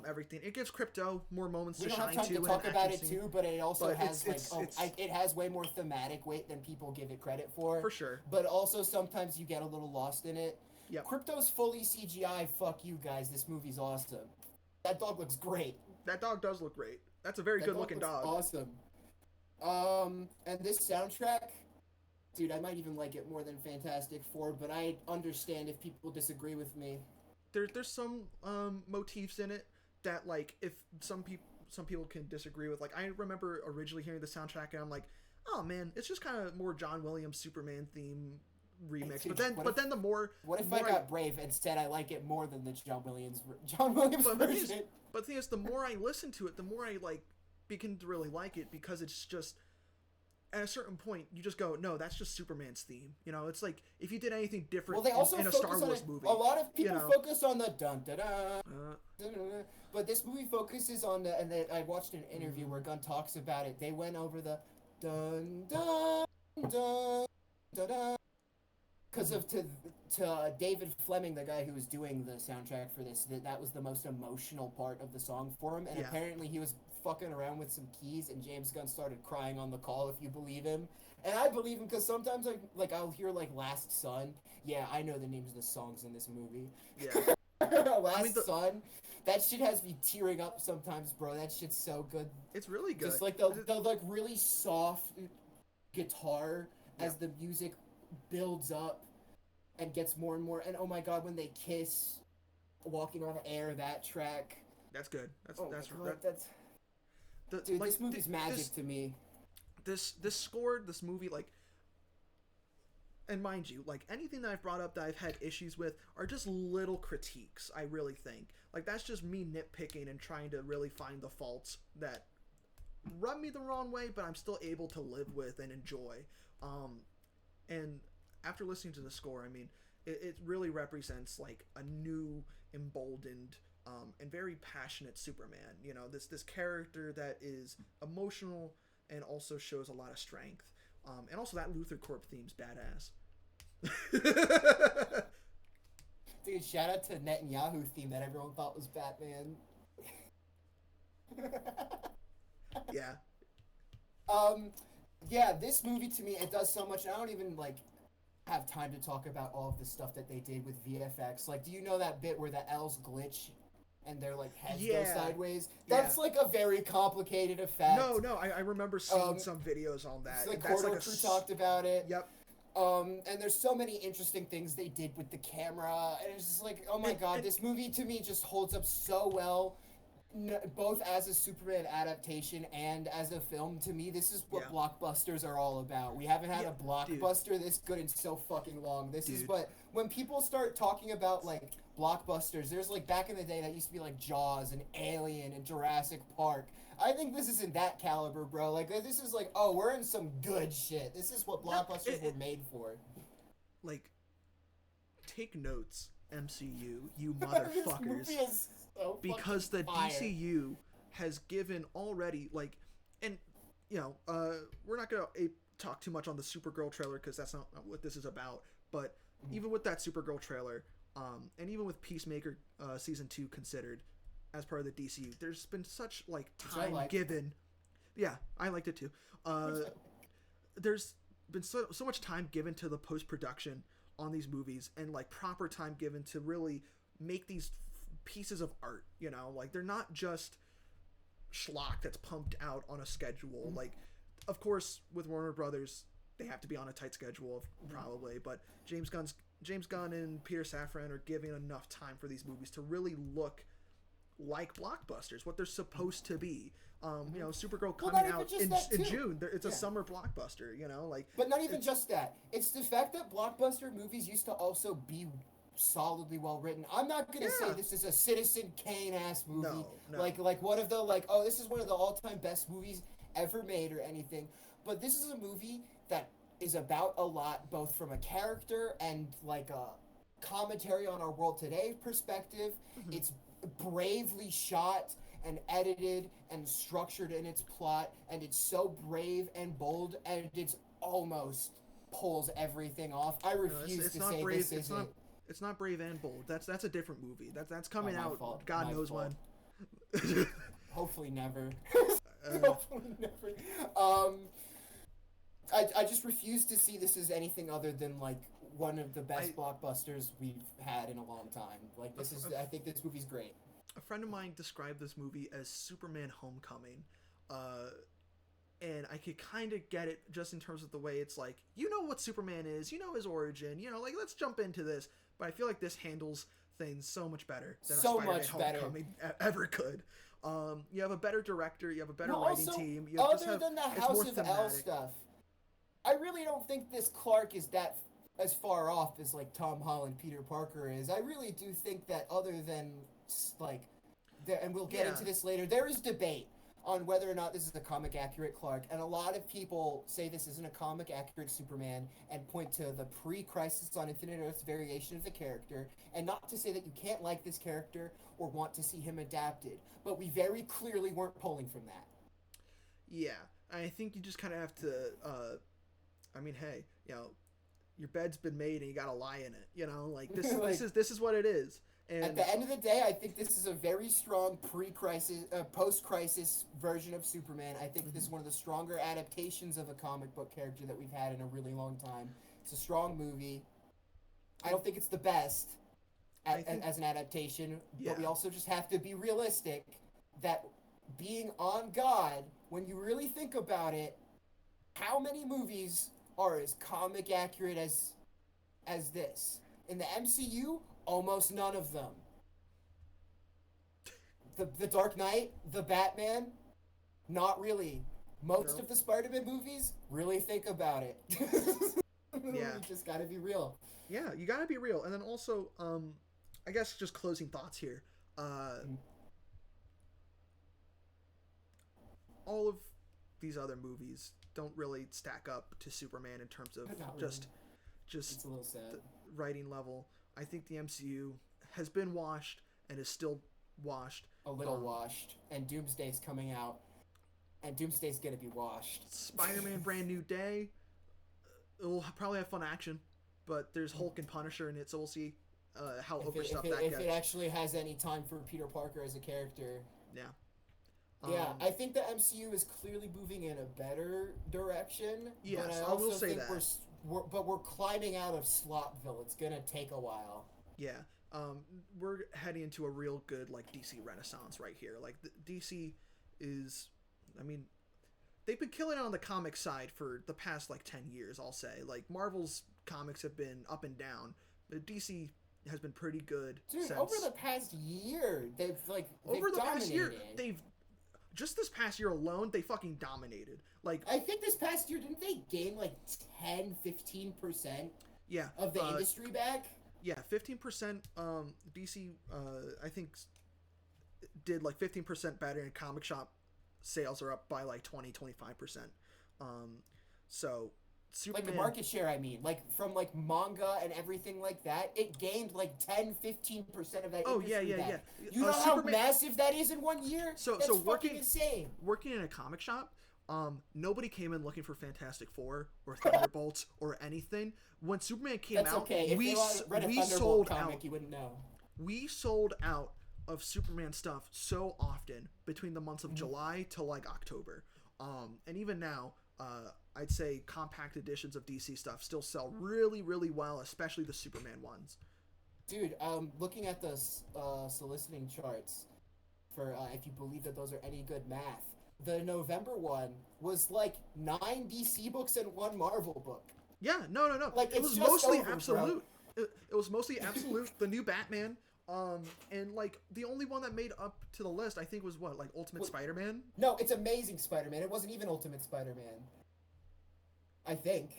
everything. It gives Krypto more moments We to don't have shine time to to in talk an about action it scene. too, but it also But has it's- it has way more thematic weight than people give it credit for. For sure. But also sometimes you get a little lost in it. Yep. Krypto's fully CGI. Fuck you guys. This movie's awesome. That dog looks great. That dog does look great. That's a very That good looking looks dog. Awesome. And this soundtrack, dude, I might even like it more than Fantastic Four, but I understand if people disagree with me. There's some motifs in it that like if some people can disagree with. Like I remember originally hearing the soundtrack and I'm like, oh man, it's just kind of more John Williams Superman theme remix. Dude, but then the more What if the I more got brave and said I like it more than the John Williams but the thing is, version? but the thing is, the more I listen to it, the more I like begin to really like it, because it's just at a certain point you just go, no, that's just Superman's theme. You know, it's like if you did anything different Well, they also in a focus Star Wars on movie. A lot of people you know? focus on the dun da da, but this movie focuses on the. And I watched an interview where Gunn talks about it. They went over the dun dun dun da da. Because of to David Fleming, the guy who was doing the soundtrack for this, that was the most emotional part of the song for him. And Yeah. apparently he was fucking around with some keys, and James Gunn started crying on the call, if you believe him. And I believe him, because sometimes I'll hear like Last Son. Yeah, I know the names of the songs in this movie. Yeah. Last Son. That shit has me tearing up sometimes, bro. That shit's so good. It's really good. Just like the like really soft guitar as the music builds up and gets more and more, and oh my god, when they kiss, Walking on Air, that track. That's good. That's Oh that's my God, that's the, dude. like, This movie's magic to me. This score, this movie, like, and mind you, like anything that I've brought up that I've had issues with are just little critiques. I really think like that's just me nitpicking and trying to really find the faults that rub me the wrong way, but I'm still able to live with and enjoy. And after listening to the score, I mean, it really represents like a new, emboldened, and very passionate Superman. You know, this character that is emotional and also shows a lot of strength. And also that Luthor Corp theme's badass. Dude, shout out to Netanyahu theme that everyone thought was Batman. Yeah. Yeah, this movie to me, it does so much. And I don't even like have time to talk about all of the stuff that they did with VFX. Like, do you know that bit where the L's glitch and their like heads go sideways? That's like a very complicated effect. No, I remember seeing some videos on that. The Corridor Crew talked about it. Yep. And there's so many interesting things they did with the camera, and it's just like, oh my god, this movie to me just holds up so well, both as a Superman adaptation and as a film. To me, this is what blockbusters are all about. We haven't had a blockbuster this good in so fucking long. This is what, when people start talking about like blockbusters, there's like back in the day that used to be like Jaws and Alien and Jurassic Park. I think this is in that caliber, bro. Like, this is like, oh, we're in some good shit. This is what blockbusters were made for. Like, take notes, MCU, you motherfuckers. This movie is so because the fire. DCU has given already, like, and, you know, we're not going to talk too much on the Supergirl trailer because that's not what this is about. But even with that Supergirl trailer, and even with Peacemaker Season 2 considered, as part of the DCU, there's been such like time given. Yeah, I liked it too. There's been so much time given to the post-production on these movies, and like proper time given to really make these pieces of art, you know, like they're not just schlock that's pumped out on a schedule. Like, of course, with Warner Brothers, they have to be on a tight schedule probably, but James Gunn and Peter Safran are giving enough time for these movies to really look like blockbusters, what they're supposed to be. You know, Supergirl coming out in June. It's a summer blockbuster, you know, like. But not even just that. It's the fact that blockbuster movies used to also be solidly well written. I'm not gonna say this is a Citizen Kane ass movie. No. Like one of the this is one of the all-time best movies ever made or anything. But this is a movie that is about a lot, both from a character and like a commentary on our world today perspective. It's bravely shot and edited and structured in its plot, and it's so brave and bold, and it's almost pulls everything off. I refuse to say this isn't. It's not brave and bold. That's a different movie. That's coming out. Fault. God knows when. Hopefully never. Hopefully never. I just refuse to see this as anything other than like one of the best blockbusters we've had in a long time. Like, this is, I think this movie's great. A friend of mine described this movie as Superman Homecoming, and I could kind of get it just in terms of the way it's like, you know what Superman is, you know his origin, you know, like, let's jump into this. But I feel like this handles things so much better than a Spider-Man Homecoming ever could. You have a better director, you have a better writing team. You other than the House of L stuff, I really don't think this Clark is that as far off as like Tom Holland, Peter Parker is. I really do think that other than like, and we'll get into this later, there is debate on whether or not this is a comic accurate Clark, and a lot of people say this isn't a comic accurate Superman and point to the pre-Crisis on Infinite Earths variation of the character, and not to say that you can't like this character or want to see him adapted, but we very clearly weren't pulling from that. Yeah, I think you just kind of have to, I mean, hey, you know, your bed's been made and you gotta lie in it, you know, like this this is what it is. And at the end of the day, I think this is a very strong pre-crisis, post-crisis version of Superman. I think this is one of the stronger adaptations of a comic book character that we've had in a really long time. It's a strong movie. I don't think it's the best as an adaptation, but we also just have to be realistic that being on God, when you really think about it, how many movies are as comic accurate as this? In the MCU, almost none of them. The Dark Knight, the Batman, not really. Most of the Spider-Man movies, really think about it. You just gotta be real. Yeah, you gotta be real. And then also, I guess just closing thoughts here. All of these other movies don't really stack up to Superman in terms of just it's a little sad. The writing level. I think the MCU has been washed and is still washed. A little washed. And Doomsday's coming out. And Doomsday's gonna be washed. Spider-Man Brand New Day. it'll probably have fun action, but there's Hulk and Punisher in it, so we'll see how overstuffed that if gets. it actually has any time for Peter Parker as a character. Yeah. Yeah, I think the MCU is clearly moving in a better direction. Yes, but I I also will say think that. we're climbing out of Slotville. It's gonna take a while. Yeah. We're heading into a real good like DC renaissance right here. Like DC is, I mean, they've been killing it on the comic side for the past like 10 years. I'll say like Marvel's comics have been up and down, but DC has been pretty good. Dude, since... over the past year, they've past year, dominated. they've just this past year alone, they fucking dominated. Like I think this past year, didn't they gain like 10-15% yeah of the industry back? Yeah, 15%. DC, I think, did like 15% better, and comic shop sales are up by like 20-25%. So Superman, Like the market share, I mean, like from like manga and everything like that, it gained like 10-15% of that. Oh, industry yeah. back. You know how massive that is in 1 year? So That's working fucking insane. Working in a comic shop, nobody came in looking for Fantastic Four or Thunderbolts or anything. When Superman came That's out, okay. If we read a we Thunderbolt sold comic, out. you wouldn't know. We sold out of Superman stuff so often between the months of July to like October. And even now, I'd say compact editions of DC stuff still sell really, really well, especially the Superman ones. Dude, looking at the soliciting charts for if you believe that those are any good math, the November one was like 9 DC books and 1 Marvel book. Yeah, no. Like, it it's was just mostly over, absolute. It was mostly absolute. The new Batman. And like the only one that made up to the list, I think, was what, like Ultimate Spider-Man. No, it's Amazing Spider-Man. It wasn't even Ultimate Spider-Man. I think.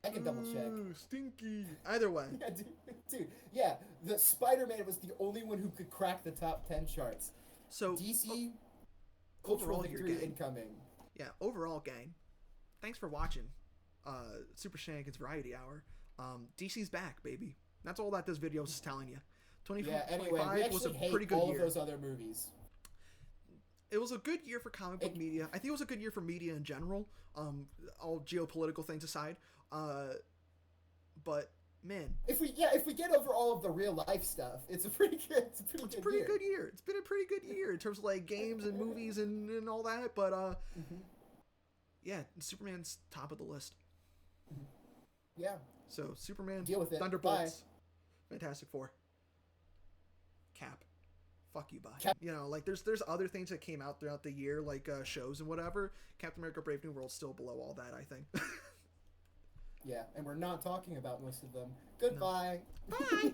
I can double check. Ooh, stinky. Either way. Yeah, dude, yeah, the Spider-Man was the only one who could crack the top 10 charts. So DC, overall cultural here, victory gang. incoming. Yeah, overall, gang. Thanks for watching. Super Shenanigans Variety Hour. DC's back, baby. That's all that this video is telling you. Yeah, anyway, 2025 was a pretty good all year. of those other movies. It was a good year for comic book media. I think it was a good year for media in general. All geopolitical things aside. But man, If we get over all of the real life stuff, it's a pretty good it's a pretty good year. It's been a pretty good year in terms of like games and movies and all that. But yeah, Superman's top of the list. Yeah. So Superman, Deal with it. Thunderbolts, Fantastic Four, Cap. Fuck you, bye. You know, like there's other things that came out throughout the year, like shows and whatever. Captain America: Brave New World's still below all that, I think. Yeah, and we're not talking about most of them. Goodbye. Bye.